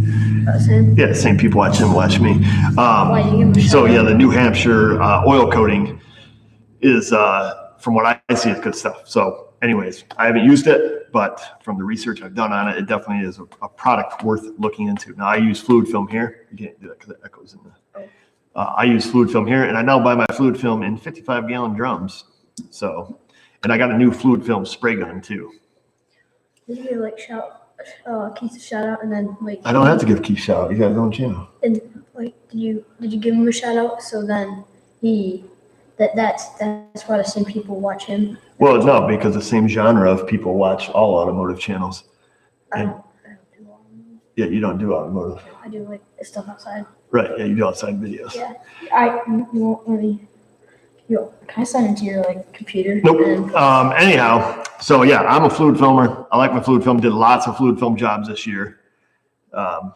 About the same? Yeah, same people watch him, watch me. Why, you give him a So shout yeah, out? the New Hampshire oil coating is, from what I see, it's good stuff. So anyways, I haven't used it, but from the research I've done on it, it definitely is a product worth looking into. Now I use fluid film here. You can't do that because it echoes in the. I use fluid film here, and I now buy my fluid film in 55-gallon drums. So, and I got a new fluid film spray gun too. Did you like Keith a shout out, and then like? I don't have to give Keith a shout out. He's got his own channel. And like, did you give him a shout out? So then that's why the same people watch him. Well, no, because the same genre of people watch all automotive channels. I And- don't do automotive. Yeah, you don't do automotive. I do like stuff outside. Right, yeah, you do outside videos. Yeah. You won't really. Yo, can I sign into your like computer? Nope. And- Anyhow, so yeah, I'm a fluid filmer. I like my fluid film. Did lots of fluid film jobs this year. Love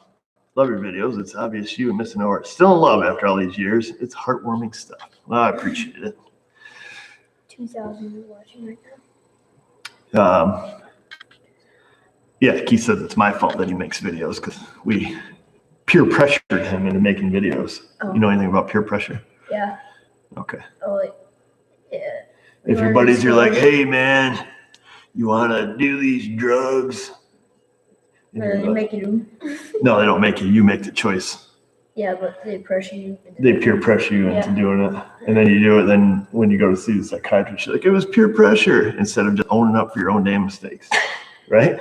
your videos. It's obvious you and Miss Noah are still in love after all these years. It's heartwarming stuff. Well, I appreciate it. 2,000 watching right now. Yeah, Keith says it's my fault that he makes videos because we peer pressured him into making videos. Oh. You know anything about peer pressure? Yeah. Okay. Oh, like, yeah. If your buddies are like, hey man, you want to do these drugs? And you're They like, make you do 'em. no, they don't make you. You make the choice. Yeah, but they pressure you. They peer pressure you into doing it. And then you do it. Then when you go to see the psychiatrist, you're like, it was peer pressure instead of just owning up for your own damn mistakes. Right?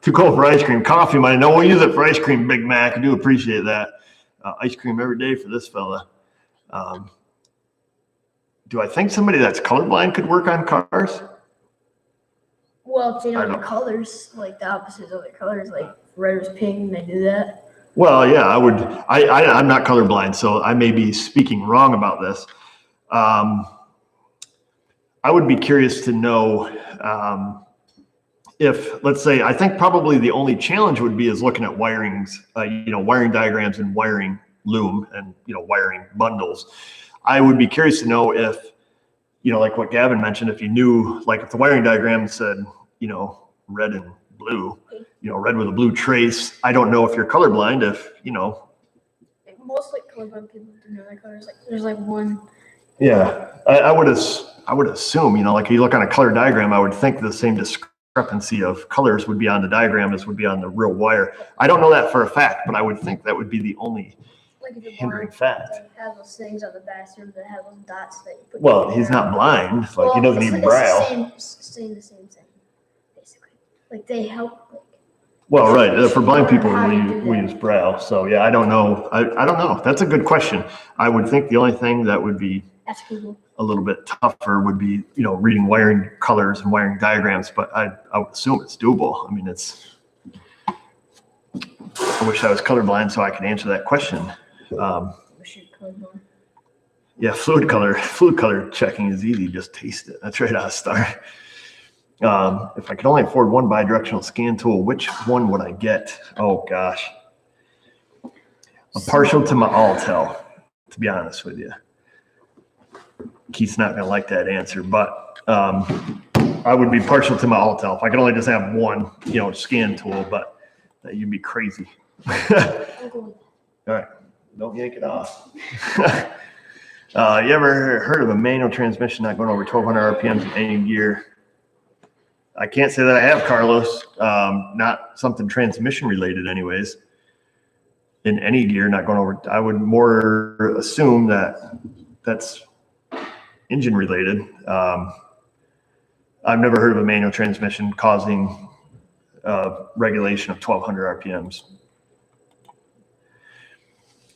Too cold for ice cream. Coffee, might know. We'll use it for ice cream, Big Mac. I do appreciate that. Ice cream every day for this fella. Do I think somebody that's colorblind could work on cars? Well, if they I don't don't- have colors, like the opposites of the colors, like red was pink, and they do that. Well, yeah, I would. I'm not colorblind, so I may be speaking wrong about this. I would be curious to know if, let's say, I think probably the only challenge would be is looking at wirings, wiring diagrams and wiring loom and, wiring bundles. I would be curious to know if, like what Gavin mentioned, if you knew, like if the wiring diagram said, red and blue, red with a blue trace. I don't know if you're colorblind, if, Most like colorblind people do know their colors. Like there's like one. Yeah, I would assume, like if you look on a color diagram, I would think the same discrepancy of colors would be on the diagram as would be on the real wire. I don't know that for a fact, but I would think that would be the only Like if you're hindering blind, fact. they have those things on the bathroom that have those dots that you put. Well, he's not blind, like he doesn't even it's braille. the same thing, basically. Like they help. Like Well, right. For blind people, How do you do we that? use braille. So yeah, I don't know. I don't know. That's a good question. I would think the only thing that would be Ask Google. a little bit tougher would be, reading wiring colors and wiring diagrams, but I would assume it's doable. I mean, I wish I was colorblind so I could answer that question. Wish you're colorblind. Yeah, fluid color checking is easy. Just taste it. That's right out of start. If I could only afford one bi-directional scan tool, which one would I get? Oh gosh, I'm partial to my Altel, to be honest with you. Keith's not going to like that answer, but I would be partial to my Altel if I could only just have one, scan tool. But you'd be crazy. All right, don't yank it off. You ever heard of a manual transmission not going over 1,200 RPMs in any gear? I can't say that I have, Carlos. Not something transmission related anyways. In any gear, not going over. I would more assume that that's engine related. I've never heard of a manual transmission causing regulation of 1,200 RPMs.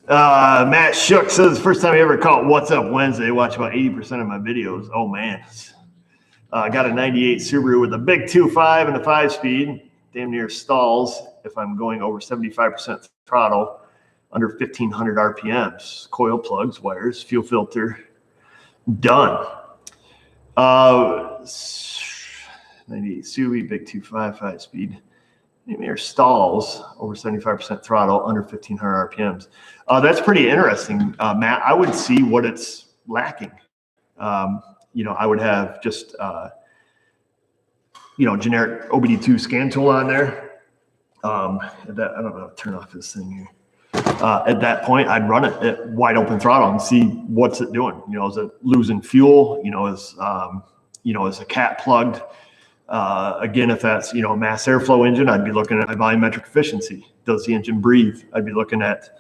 Matt Shook says, first time he ever caught What's Up Wednesday, watch about 80% of my videos. Oh man. Got a 98 Subaru with a big 2.5 and a 5-speed, damn near stalls if I'm going over 75% throttle, under 1,500 RPMs, coil plugs, wires, fuel filter, done. 98 Subaru, big 2.5, 5-speed. Near stalls over 75% throttle, under 1,500 RPMs. That's pretty interesting, Matt. I would see what it's lacking. I would have just, generic OBD2 scan tool on there. I don't know how to turn off this thing here. At that point, I'd run it at wide open throttle and see what's it doing. Is it losing fuel? Is a cat plugged? Again, if that's, a mass airflow engine, I'd be looking at my volumetric efficiency. Does the engine breathe? I'd be looking at,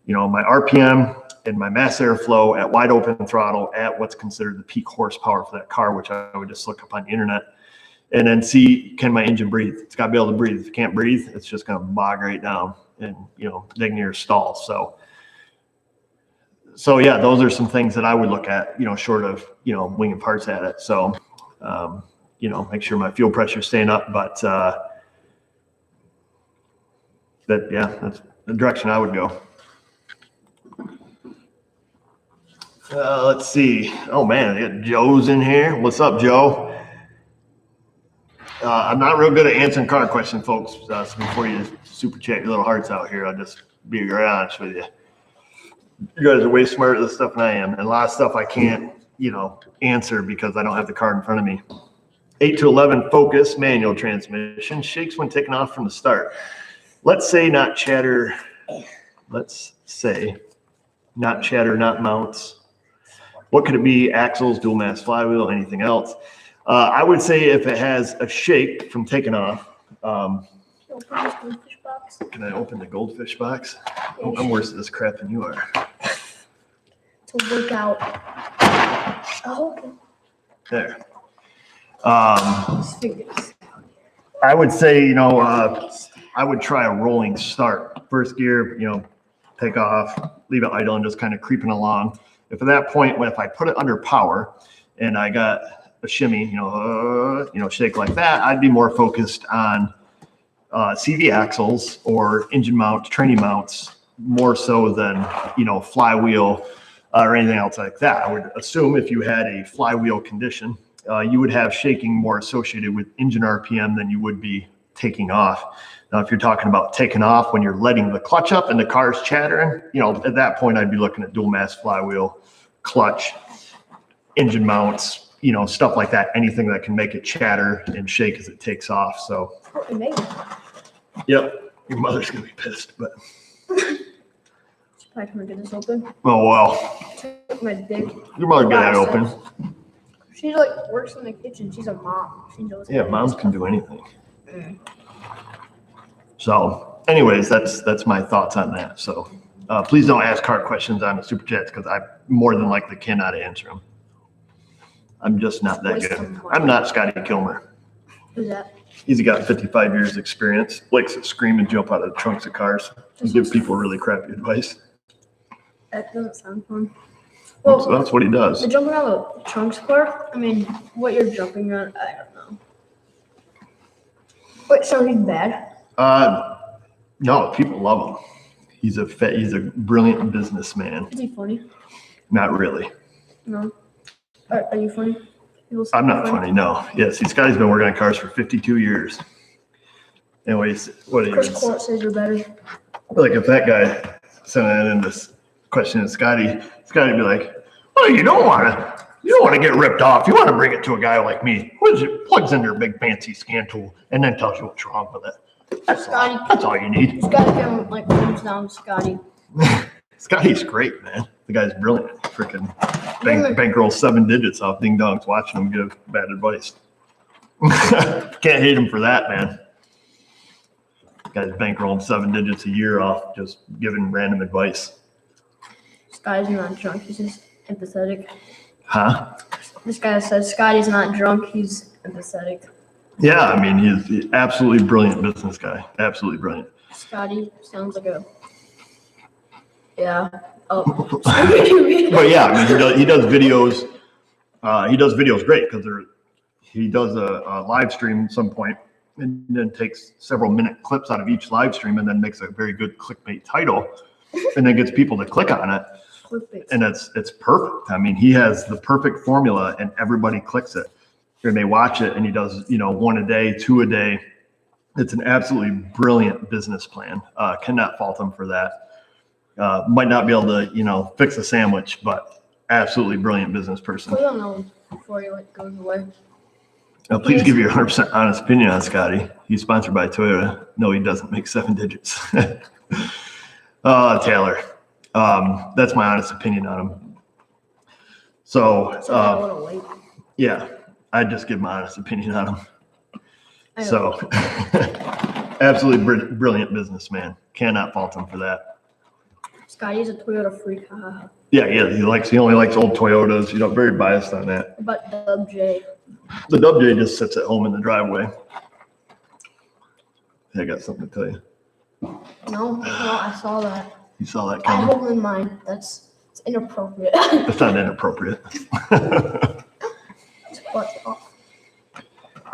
my RPM and my mass airflow at wide open throttle at what's considered the peak horsepower for that car, which I would just look up on the internet and then see, can my engine breathe? It's got to be able to breathe. If it can't breathe, it's just going to bog right down and, dig near stall. So yeah, those are some things that I would look at, short of, winging parts at it. So, make sure my fuel pressure is staying up, but that's the direction I would go. Let's see. Oh man, I got Joe's in here. What's up, Joe? I'm not real good at answering car questions, folks. So before you super chat your little hearts out here, I'll just be very honest with you. You guys are way smarter at this stuff than I am, and a lot of stuff I can't, answer because I don't have the card in front of me. 8 to 11 Focus manual transmission shakes when taken off from the start. Let's say not chatter. Let's say not chatter, not mounts. What could it be? Axles, dual mass flywheel, anything else? I would say if it has a shake from taking off. Open this goldfish box. Can I open the goldfish box? Oh, I'm worse at this crap than you are. To work out. Oh, okay. There. Just figure this out. I would say, I would try a rolling start. First gear, take off, leave it idle and just kind of creeping along. If at that point, if I put it under power and I got a shimmy, shake like that, I'd be more focused on CV axles or engine mounts, training mounts, more so than, flywheel or anything else like that. I would assume if you had a flywheel condition, you would have shaking more associated with engine RPM than you would be taking off. Now, if you're talking about taking off when you're letting the clutch up and the car's chattering, at that point, I'd be looking at dual mass flywheel, clutch, engine mounts, stuff like that. Anything that can make it chatter and shake as it takes off. So, yep, your mother's going to be pissed, but. She's probably trying to get this open. Oh, well. My big. Your mother got it open. She works in the kitchen. She's a mom. She knows. Yeah, moms can do anything. So, anyways, that's my thoughts on that. So, please don't ask car questions on the super chats because I more than likely cannot answer them. I'm just not that good. I'm not Scotty Kilmer. Who's that? He's got 55 years experience. Likes to scream and jump out of the trunks of cars and give people really crappy advice. That doesn't sound fun. Well, so that's what he does. The jumping out of the trunks part, I mean, what you're jumping on, I don't know. Wait, so he's bad? No, people love him. He's a brilliant businessman. Is he funny? Not really. No. Are you funny? I'm not funny, no. Yes, he's been working on cars for 52 years. Anyways, what Chris Coolant says you're better. Like if that guy sent that in this question to Scotty would be like, well, you don't want to get ripped off. You want to bring it to a guy like me. What is it? Plugs in their big fancy scan tool and then tells you what's wrong with it. That's all you need. Scotty give him like thumbs down, Scotty. Scotty's great, man. The guy's brilliant. Freaking bankroll 7 digits off ding dongs watching him give bad advice. Can't hate him for that, man. Guy's bankrolling 7 digits a year off just giving random advice. Scotty's not drunk. He's just empathetic. Huh? This guy says Scotty's not drunk. He's empathetic. Yeah, I mean, he's an absolutely brilliant business guy. Absolutely brilliant. Scotty sounds like a... Yeah. Oh. But yeah, I mean, he does videos. He does videos great because he does a live stream at some point and then takes several minute clips out of each live stream and then makes a very good clickbait title and then gets people to click on it. And it's perfect. I mean, he has the perfect formula and everybody clicks it and they watch it and he does, 1 a day, 2 a day. It's an absolutely brilliant business plan. Cannot fault him for that. Might not be able to, fix a sandwich, but absolutely brilliant business person. We don't know before he goes away. Please give your 100% honest opinion on Scotty. He's sponsored by Toyota. No, he doesn't make 7 digits. Taylor. That's my honest opinion on him. So, yeah, I'd just give my honest opinion on him. So, absolutely brilliant businessman. Cannot fault him for that. Scotty's a Toyota freak. Yeah, he only likes old Toyotas. Very biased on that. But W.U.W. The W.U.W just sits at home in the driveway. I got something to tell you. No, I saw that. You saw that I coming? hold in mind. It's inappropriate. It's not inappropriate. But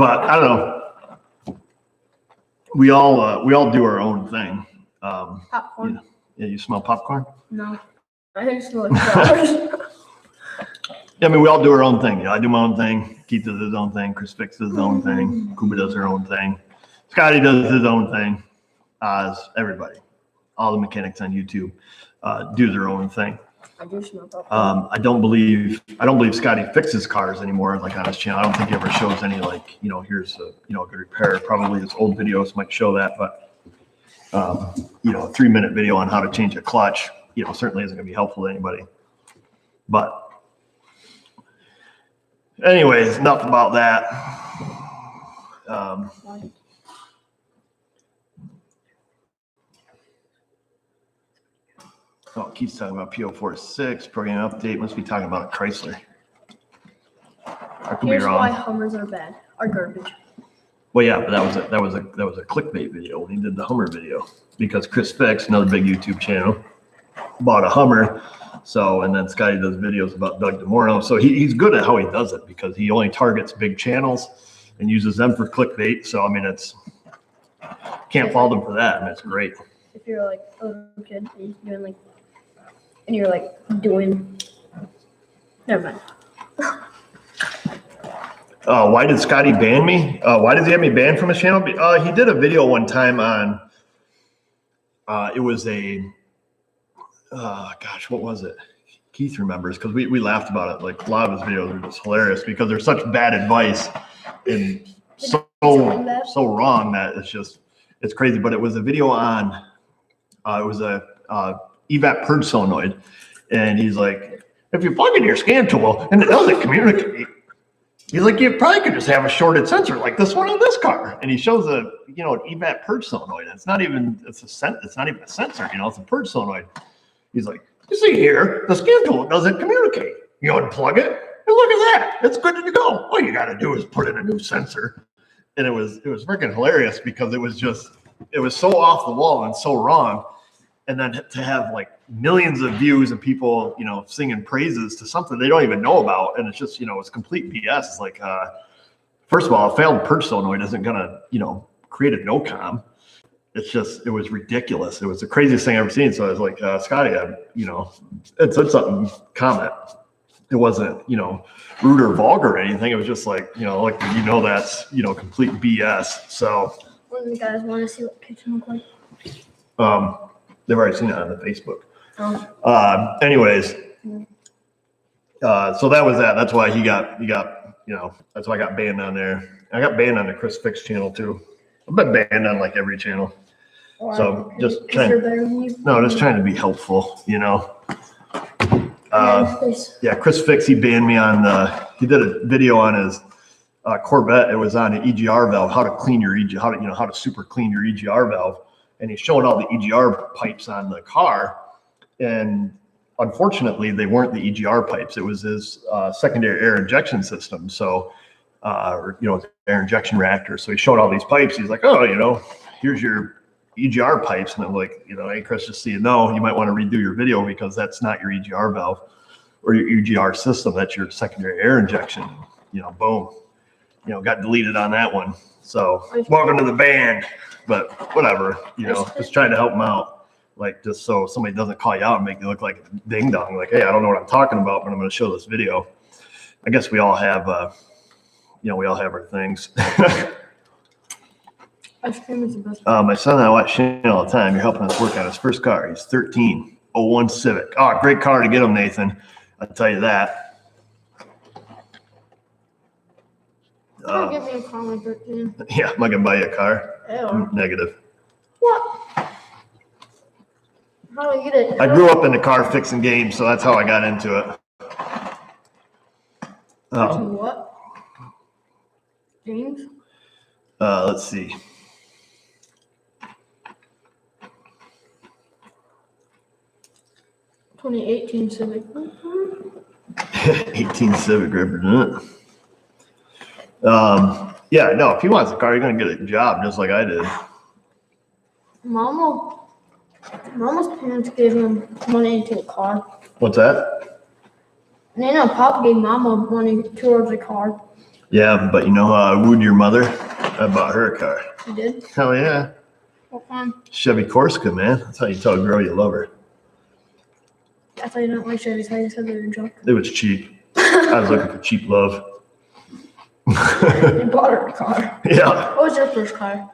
I don't know. We all do our own thing. Popcorn. Yeah, you smell popcorn? No, I just smell like flowers. Yeah, I mean, we all do our own thing. I do my own thing. Keith does his own thing. Chris fixes his own thing. Kuba does her own thing. Scotty does his own thing. Everybody, all the mechanics on YouTube do their own thing. I do smell popcorn. I don't believe Scotty fixes cars anymore, like on his channel. I don't think he ever shows any here's a good repair. Probably his old videos might show that, but a 3-minute video on how to change a clutch, certainly isn't going to be helpful to anybody. But anyways, enough about that. Keith's talking about P046 program update. Must be talking about a Chrysler. I could Here's be wrong. why Hummers are garbage. Well, yeah, but that was a clickbait video when he did the Hummer video because Chris Fix, another big YouTube channel, bought a Hummer. So, and then Scotty does videos about Doug DeMorno. So he's good at how he does it because he only targets big channels and uses them for clickbait. So, I mean, can't fault him for that. I mean, it's great. If you're like a little kid and you're doing, never mind. Why did Scotty ban me? Why does he have me banned from his channel? He did a video one time on, it was what was it? Keith remembers because we laughed about it. Like a lot of his videos are just hilarious because they're such bad advice and so wrong that it's crazy. But it was a video on, it was a evap purge solenoid. And he's like, if you plug in your scan tool and it doesn't communicate, he's like, you probably could just have a shorted sensor like this one on this car. And he shows an evap purge solenoid. It's not even a sensor, it's a purge solenoid. He's like, you see here, the scan tool doesn't communicate. You unplug it, and look at that. It's good to go. All you got to do is put in a new sensor. and it was freaking hilarious because it was so off the wall and so wrong. And then to have like millions of views and people, singing praises to something they don't even know about. And it's just, it's complete BS. It's like, first of all, a failed perch solenoid isn't going to, create a no-com. It's just, it was ridiculous. It was the craziest thing I've ever seen. So I was like, Scotty, it said something, comment. It wasn't, rude or vulgar or anything. It was just like, that's, complete BS. So. What do you guys want to see what the kitchen look like? They've already seen it on the Facebook. Oh. Anyways, so that was that. That's why he got, that's why I got banned on there. I got banned on the Chris Fix channel too. I've been banned on like every channel. So just trying to be helpful, Yeah, Chris Fix, he banned me he did a video on his Corvette. It was on an EGR valve, how to clean your EGR, how to super clean your EGR valve. And he's showing all the EGR pipes on the car. And unfortunately, they weren't the EGR pipes. It was his secondary air injection system. So, air injection reactor. So he's showing all these pipes. He's like, oh, here's your EGR pipes. And I'm like, hey, Chris, just so you know, you might want to redo your video because that's not your EGR valve or your EGR system. That's your secondary air injection. Boom. Got deleted on that one. So welcome to the band. But whatever, just trying to help them out. Like, just so somebody doesn't call you out and make you look like a ding dong. Like, hey, I don't know what I'm talking about, but I'm going to show this video. I guess we all have, we all have our things. Ice cream is the best. My son and I watch Shane all the time. You're helping us work on his first car. He's 13, 01 Civic. Oh, great car to get him, Nathan. I'll tell you that. Give me a car like 13. Yeah, I'm not going to buy you a car. Ew. Negative. What? How do I get it? I grew up in the car fixing game, so that's how I got into it. What? James? Let's see. 2018 Civic. 18 Civic represent. Yeah, no, if he wants a car, you're going to get a job just like I did. Mama's parents gave him money to a car. What's that? And Pop gave Mama money towards a car. Yeah, but how I wooed your mother? I bought her a car. You did? Hell yeah. What kind? Chevy Corsica, man. That's how you tell a girl you love her. I thought you didn't like Chevys. I just said they were junk. It was cheap. I was looking for cheap love. You bought her a car. Yeah. What was your first car?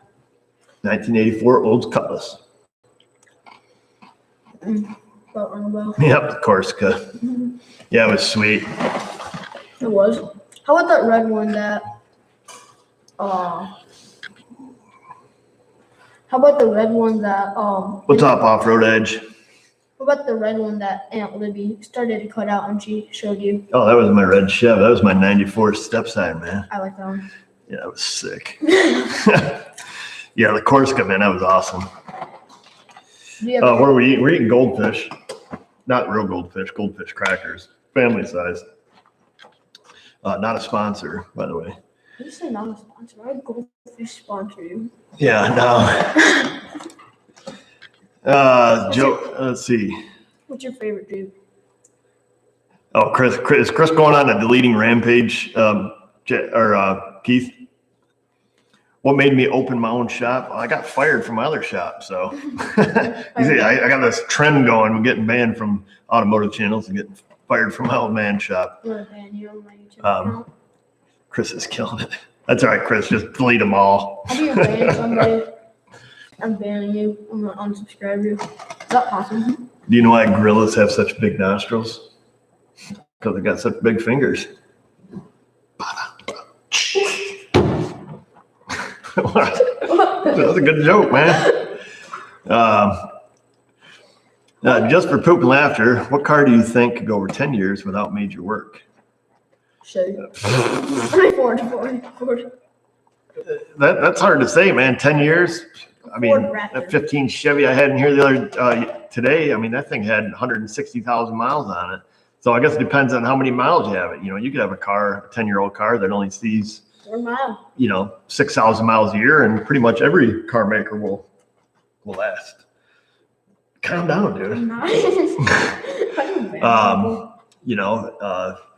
1984 Olds Cutlass. About rung a bell. Yep, the Corsica. Mm-hmm. Yeah, it was sweet. It was. How about that red one that? How about the red one that? What's up, Off-Road Edge? What about the red one that Aunt Libby started to cut out and she showed you? Oh, that was my red Chev. That was my 94 stepside, man. I like that one. Yeah, that was sick. Yeah, the Corsica, man, that was awesome. What are we eating? We're eating goldfish. Not real goldfish crackers. Family size. Not a sponsor, by the way. You say not a sponsor. Why would Goldfish sponsor you? Yeah, no. Joe, let's see. What's your favorite dude? Oh, Chris, is Chris going on a deleting rampage? Keith? What made me open my own shop? Well, I got fired from my other shop, so I got this trend going. I'm getting banned from automotive channels and getting fired from my old man shop. I'm gonna ban you on my YouTube account. Chris is killing it. That's all right, Chris. Just delete them all. How do you ban somebody? I'm banning you. I'm gonna unsubscribe you. Is that possible? Do you know why gorillas have such big nostrils? Because they got such big fingers. That was a good joke, man. Just for poop and laughter, what car do you think could go over 10 years without major work? Chevy. Ford. That's hard to say, man. 10 years. I mean, Ford Raptor. that 15 Chevy I had in here the other today. I mean, that thing had 160,000 miles on it. So I guess it depends on how many miles you have it. You could have a car, a 10-year-old car that only sees 4 miles. 6,000 miles a year, and pretty much every car maker will last. Calm down, dude.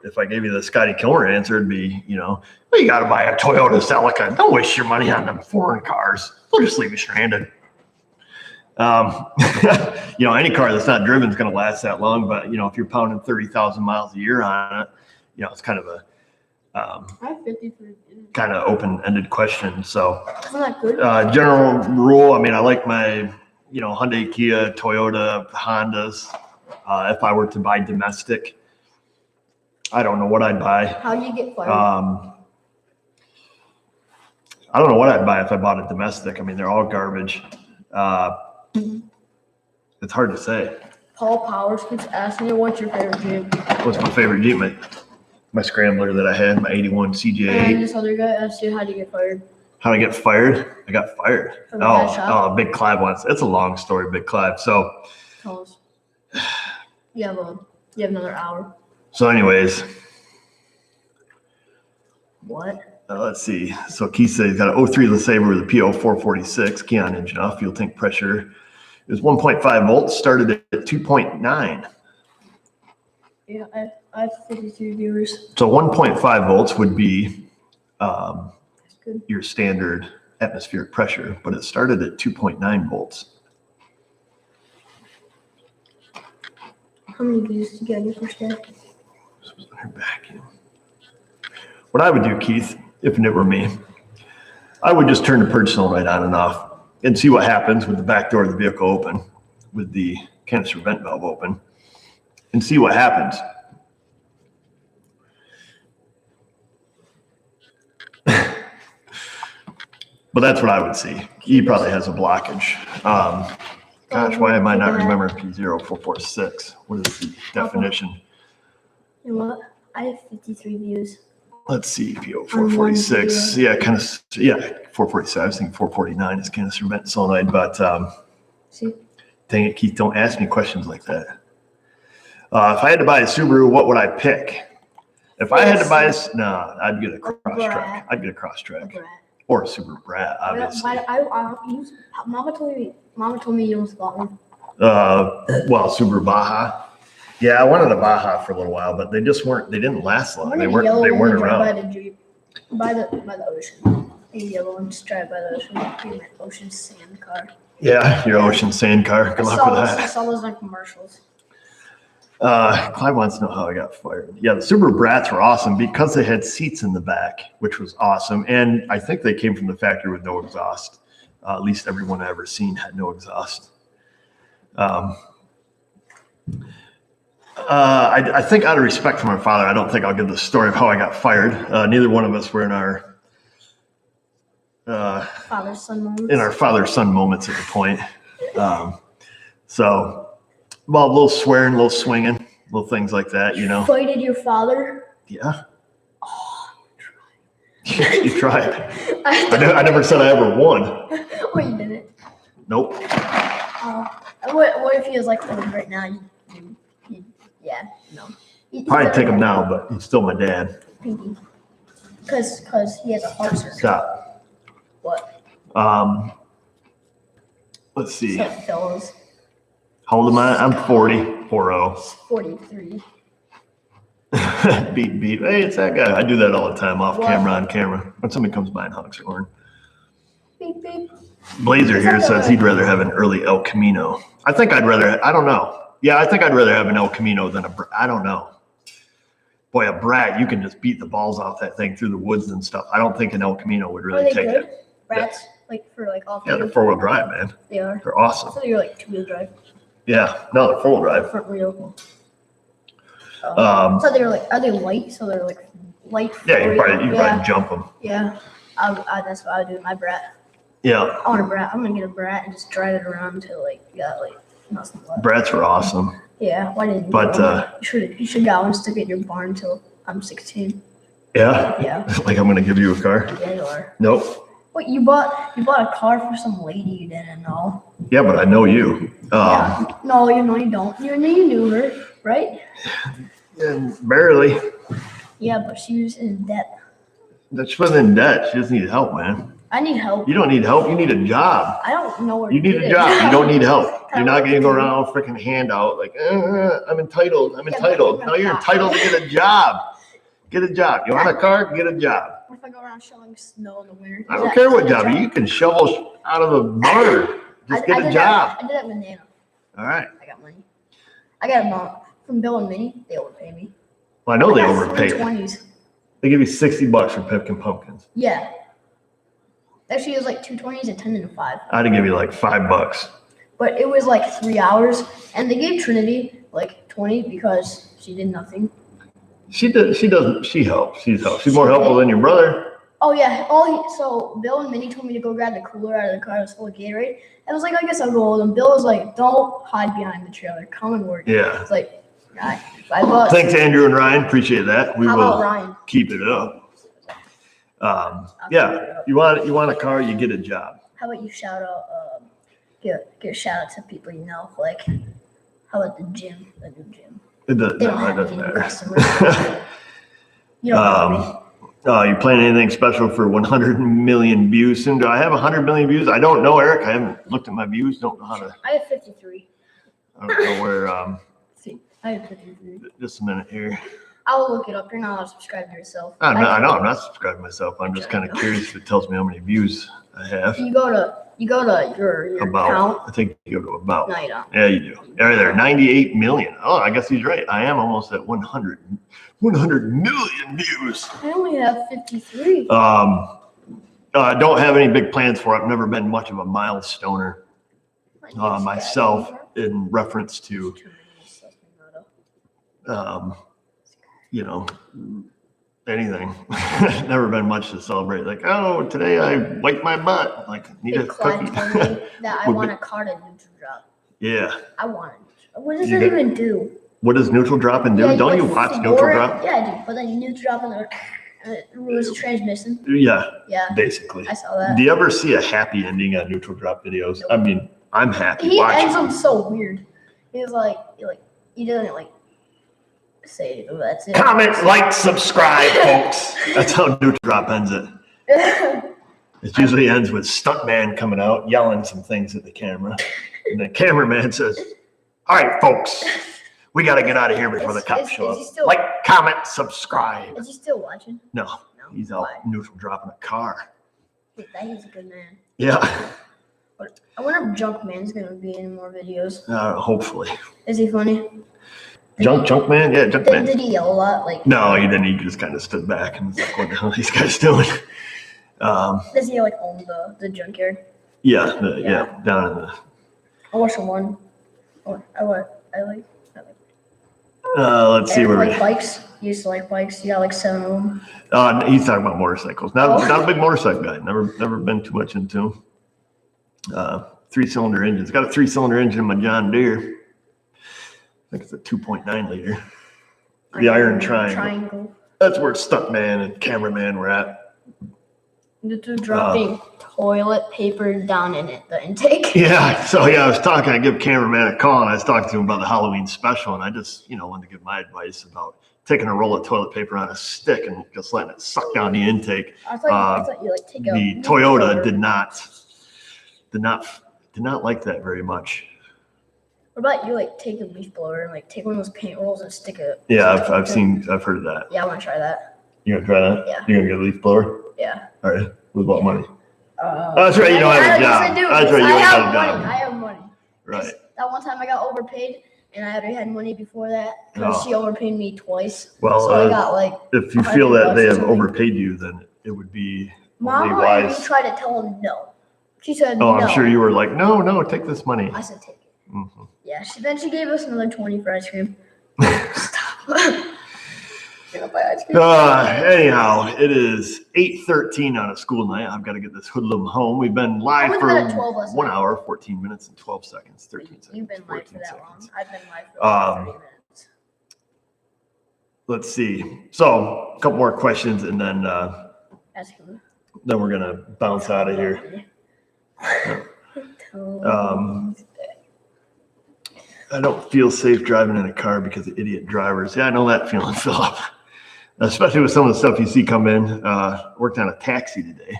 If I gave you the Scotty Kilmer answer, it'd be, well, you got to buy a Toyota Celica. Don't waste your money on them foreign cars. They'll just leave you stranded. Any car that's not driven is going to last that long. But, if you're pounding 30,000 miles a year on it, it's kind of a kind of open-ended question. So, isn't that good? General rule, I like my, Hyundai, Kia, Toyota, Hondas. If I were to buy domestic, I don't know what I'd buy. How do you get fired? I don't know what I'd buy if I bought a domestic. They're all garbage. It's hard to say. Paul Powers keeps asking you, what's your favorite Jeep? What's my favorite Jeep? My Scrambler that I had, my 81 CJ8. And this other guy asked you, how do you get fired? How did I get fired? I got fired. Big Clive once. It's a long story, Big Clive. So, tell us. You have another hour. So anyways. What? Let's see. So Keith said he's got an 03 LeSabre with a PO 446 Keon engine off. Fuel tank pressure is 1.5 volts. Started at 2.9. Yeah, I have 52 viewers. So 1.5 volts would be good. Your standard atmospheric pressure, but it started at 2.9 volts. How many views did you get on your first day? What I would do, Keith, if it were me, I would just turn the purge cylinder right on and off and see what happens with the back door of the vehicle open, with the canister vent valve open, and see what happens. But that's what I would see. He probably has a blockage. Gosh, why am I not remembering P0446? What is the definition? You know what? I have 53 views. Let's see, PO446. Yeah, 446. I was thinking 449 is canister vent solenoid, but see? Dang it, Keith, don't ask me questions like that. If I had to buy a Subaru, what would I pick? If I had to buy I'd get a Crosstrek. I'd get a Crosstrek. Or a Subaru Brat, obviously. Mama told me you almost got one. Subaru Baja. Yeah, I wanted a Baja for a little while, but they didn't last long. They weren't around. By the Jeep, by the ocean. A yellow one, just drive by the ocean. My ocean sand car. Yeah, your ocean sand car. Good luck with that. I saw those on commercials. Clive wants to know how I got fired. Yeah, the Subaru Brats were awesome because they had seats in the back, which was awesome. And I think they came from the factory with no exhaust. At least everyone I ever seen had no exhaust. I think out of respect for my father, I don't think I'll give the story of how I got fired. Neither one of us were in our father-son moments. In our father-son moments at the point. Well, a little swearing, a little swinging, little things like that, You fighted your father? Yeah. Oh, you tried. I never said I ever won. Oh, you didn't? Nope. What if he was like right now? Yeah, no. Probably take him now, but he's still my dad. Pinky. Because he has a heart surgery. Stop. What? Let's see. What's up, fellas? How old am I? I'm 40. 40. 43. Beep, beep. Hey, it's that guy. I do that all the time, off camera, on camera. When somebody comes by and honks their horn. Beep, beep. Blazer here says he'd rather have an early El Camino. I don't know. Yeah, I think I'd rather have an El Camino than I don't know. Boy, a Brat, you can just beat the balls off that thing through the woods and stuff. I don't think an El Camino would really take good? it. Brats, for off-road? Yeah, they're four-wheel drive, man. They are? They're awesome. So you're two-wheel drive? Yeah, no, they're four-wheel drive. Front wheel. So are they light? So they're light? Yeah, you probably jump them. Yeah, that's what I would do with my Brat. Yeah. I want a Brat. I'm gonna get a Brat and just drive it around until nothing left. Brats were awesome. Yeah, why didn't you? But you should go and stick it in your barn until I'm 16. Yeah. Yeah. Like I'm gonna give you a car. Yeah, you are. Nope. Wait, you bought a car for some lady you didn't know. Yeah, but I know you. No, you don't. You knew her, right? Yeah, barely. Yeah, but she was in debt. That she wasn't in debt. She doesn't need help, man. I need help. You don't need help. You need a job. I don't know where You to need get a it. job. You don't need help. You're not going to go work. around freaking handout like, I'm entitled. I'm Yeah, entitled. but No, you're entitled to get a job. Get a job. You want a car? Get a job. What if I go around shoveling snow in the winter? I don't care what job. You can shovel out of a barn. Just get a job. I did that with Nana. All right. I got money. I got a mom from Bill and Minnie. They overpay me. Well, I know they got overpay. 20s. They give you $60 for picking pumpkins. Yeah. Actually, it was like 2 20s and 10 and a 5. I'd give you like $5. But it was like 3 hours, and they gave Trinity like 20 because she did nothing. She doesn't. She helps. She's more helpful than your brother. Oh yeah. So Bill and Minnie told me to go grab the cooler out of the car. It was full of Gatorade. I was like, I guess I'll go with them. Bill was like, don't hide behind the trailer. Come and work. Yeah. It's like, right, $5. Thanks, Andrew and Ryan. Appreciate that. We How will about Ryan? keep it up. Yeah. You want a car? You get a job. How about you shout out? Get a shout out to people you know. Like, how about the gym? The new gym. It They don't have doesn't any matter. customers. You don't know me. You planning anything special for 100 million views soon? Do I have 100 million views? I don't know, Eric. I haven't looked at my views. Don't know how to. I have 53. I don't know where. See, I have 53. Just a minute here. I'll look it up. You're not allowed to subscribe to yourself. I know I'm not subscribed myself. I'm just kind of curious if it tells me how many views I have. You go to your About. account. I think you go to about. No, you don't. Yeah, you do. Right there, 98 million. Oh, I guess he's right. I am almost at 100 million views. I only have 53. I don't have any big plans for it. I've never been much of a milestoner myself in reference to, anything. Never been much to celebrate. Like, oh, today I wiped my butt. Like, need a Clyde cookie. told me that I want a card at Neutral Drop. Yeah. I want it. What does it even do? What does Neutral Drop and do? Yeah, Don't you put watch the Neutral door- Drop? Yeah, I do. But then Neutral Drop and it ruins the transmission. Yeah, Yeah, basically. I saw that. Do you ever see a happy ending on Neutral Drop videos? I mean, I'm happy He watching. ends them so weird. He's like he doesn't like say that's it. Comment, like, subscribe, folks. That's how Neutral Drop ends it. It usually ends with Stuntman coming out, yelling some things at the camera. And the cameraman says, all right, folks, we got to get out of here before the cops show is he up. still- Like, comment, subscribe. Is he still watching? No, No. he's out Why? Neutral dropping a car. Wait, that he's a good man. Yeah, I wonder if Junkman's gonna be in more videos. hopefully. Is he funny? Junkman? Yeah, Junkman. Did he yell a lot? Like, No, he didn't. He just kind of stood back and was like, what the hell are these guys doing? does he like own the junkyard? Yeah, Yeah. down in the. I watched one. I like. Let's see where like bikes. You used to like bikes. You got like 7 of them. he's talking about motorcycles. Not a big motorcycle guy. Never been too much into 3-cylinder engines. Got a 3-cylinder engine in my John Deere. I think it's a 2.9 liter. The Iron Triangle. That's where Stuntman and Cameraman were at. They're dropping toilet paper down in it, the intake. Yeah. So I was talking. I give Cameraman a call, and I was talking to him about the Halloween special, and I just wanted to give my advice about taking a roll of toilet paper on a stick and just letting it suck down the intake. I thought you like take a. The Toyota did not like that very much. What about you like take a leaf blower and like take one of those paint rolls and stick it? Yeah, I've heard of that. Yeah, I want to try that. You gonna try that? Yeah. You gonna get a leaf blower? Yeah. All right. With what money? That's right, you don't have a job. I do. That's right, you I don't have a have job. money. I have money. Right. That one time I got overpaid, and I already had money before that because Oh. she overpaid me twice. Well, so I got like. if you feel that they have $100 overpaid you, then it would be only Mama wise. tried to tell him no. She said Oh, no. I'm sure you were like, no, take this money. I said take it. Mm-hmm. Yeah. Then she gave us another 20 for ice cream. Stop. You're gonna buy ice cream. Anyhow, it is 8:13 on a school night. I've got to get this hoodlum home. We've been live I've for been at 12 last 1 night. hour, 14 minutes, and 12 seconds, 13 seconds. You've been live for 14 that long. seconds. I've been live for like 30 minutes. Let's see. So, a couple more questions, and then Ask him. we're gonna bounce out of here. I don't feel safe driving in a car because of idiot drivers. Yeah, I know that feeling, Philip. especially with some of the stuff you see come in. Worked on a taxi today.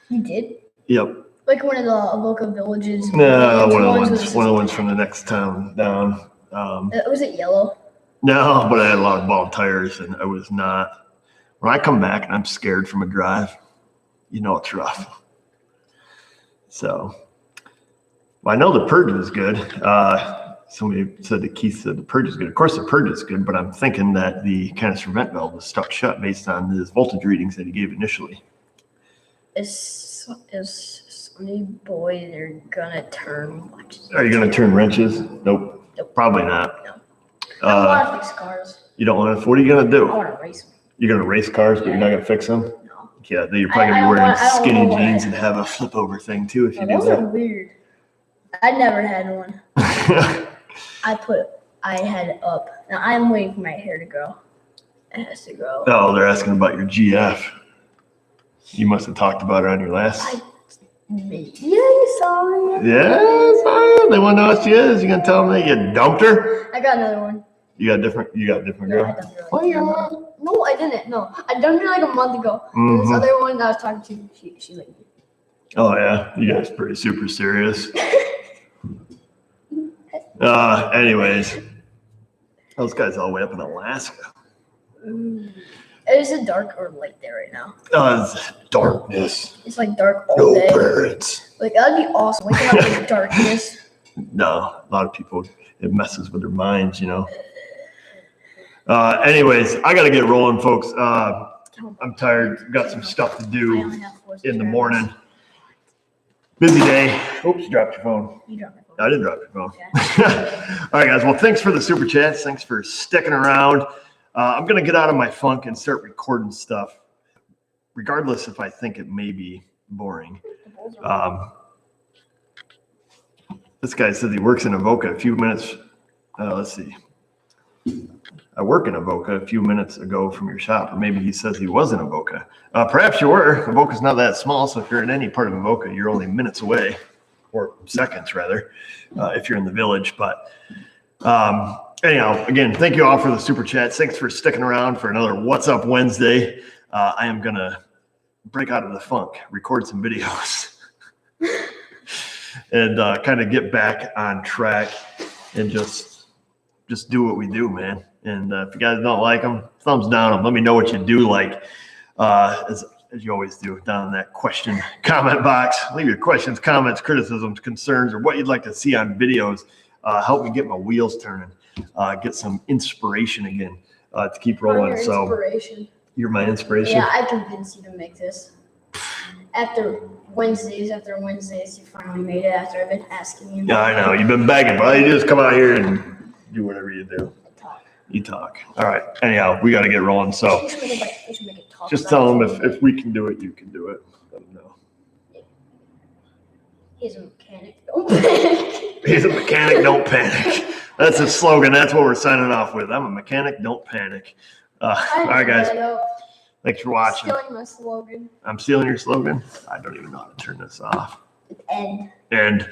You did? Yep. Like one of the local villages. No, one of the ones from the next town down. Was it yellow? No, but I had a lot of bald tires, and I was not. When I come back and I'm scared from a drive, you know it's rough. So, well, I know the purge was good. Somebody said that Keith said the purge is good. Of course, the purge is good, but I'm thinking that the canister vent valve was stuck shut based on his voltage readings that he gave initially. Is Sonny boy, they're gonna turn. Are you going to turn wrenches? Nope. Probably not. No. I don't want to fix cars. You don't want to? What are you going to I do? want to race them. You're going to race cars, but you're not going to fix them? No. Yeah, then you're probably going to be wearing skinny jeans and have a flip over thing too if you do Those that. are weird. I never had one. I had it up. Now I'm waiting for my hair to grow. It has to grow. Oh, they're asking about your GF. You must have talked about it on your last. Yeah, you saw it. Yeah, sorry. They want to know what she is. You gonna tell them that you dumped her? I got another one. You got different girl. I dumped her no, I didn't. No, I dumped her like a month ago. This other one that I was talking to, she like me. Oh yeah, you guys pretty super serious. Anyways, those guys all the way up in Alaska. Is it dark or light there right now? It's darkness. It's like dark all day. Birds. Like that'd be awesome. Waking up in darkness. No, a lot of people, it messes with their minds, you know. Anyways, I got to get rolling, folks. I'm tired. Got some stuff to do in the morning. Busy day. Oops, you dropped your phone. You dropped my phone. I didn't drop your phone. Yeah. All right, guys. Well, thanks for the super chats. Thanks for sticking around. I'm going to get out of my funk and start recording stuff, regardless if I think it may be boring. This guy says he works in Avoca a few minutes. Let's see. I work in Avoca a few minutes ago from your shop, or maybe he says he was in Avoca. Perhaps you were. Avoca's not that small, so if you're in any part of Avoca, you're only minutes away, or seconds rather, if you're in the village. But anyhow, again, thank you all for the super chats. Thanks for sticking around for another What's Up Wednesday. I am going to break out of the funk, record some videos, and kind of get back on track and just do what we do, man. And if you guys don't like them, thumbs down them. Let me know what you do like, as you always do, down in that question comment box. Leave your questions, comments, criticisms, concerns, or what you'd like to see on videos. Help me get my wheels turning, get some inspiration again to keep rolling. So you're my inspiration. Yeah, I convinced you to make this. After Wednesdays, you finally made it after I've been asking you. Yeah, I know. You've been begging, but you just come out here and do whatever you do. You talk. All right. Anyhow, we got to get rolling. So just tell them if we can do it, you can do it. Let them know. He's a mechanic. Don't panic. He's a mechanic. Don't panic. That's a slogan. That's what we're signing off with. I'm a mechanic. Don't panic. All right, guys. Thanks for watching. Stealing my slogan. I'm stealing your slogan. I don't even know how to turn this off. End. End.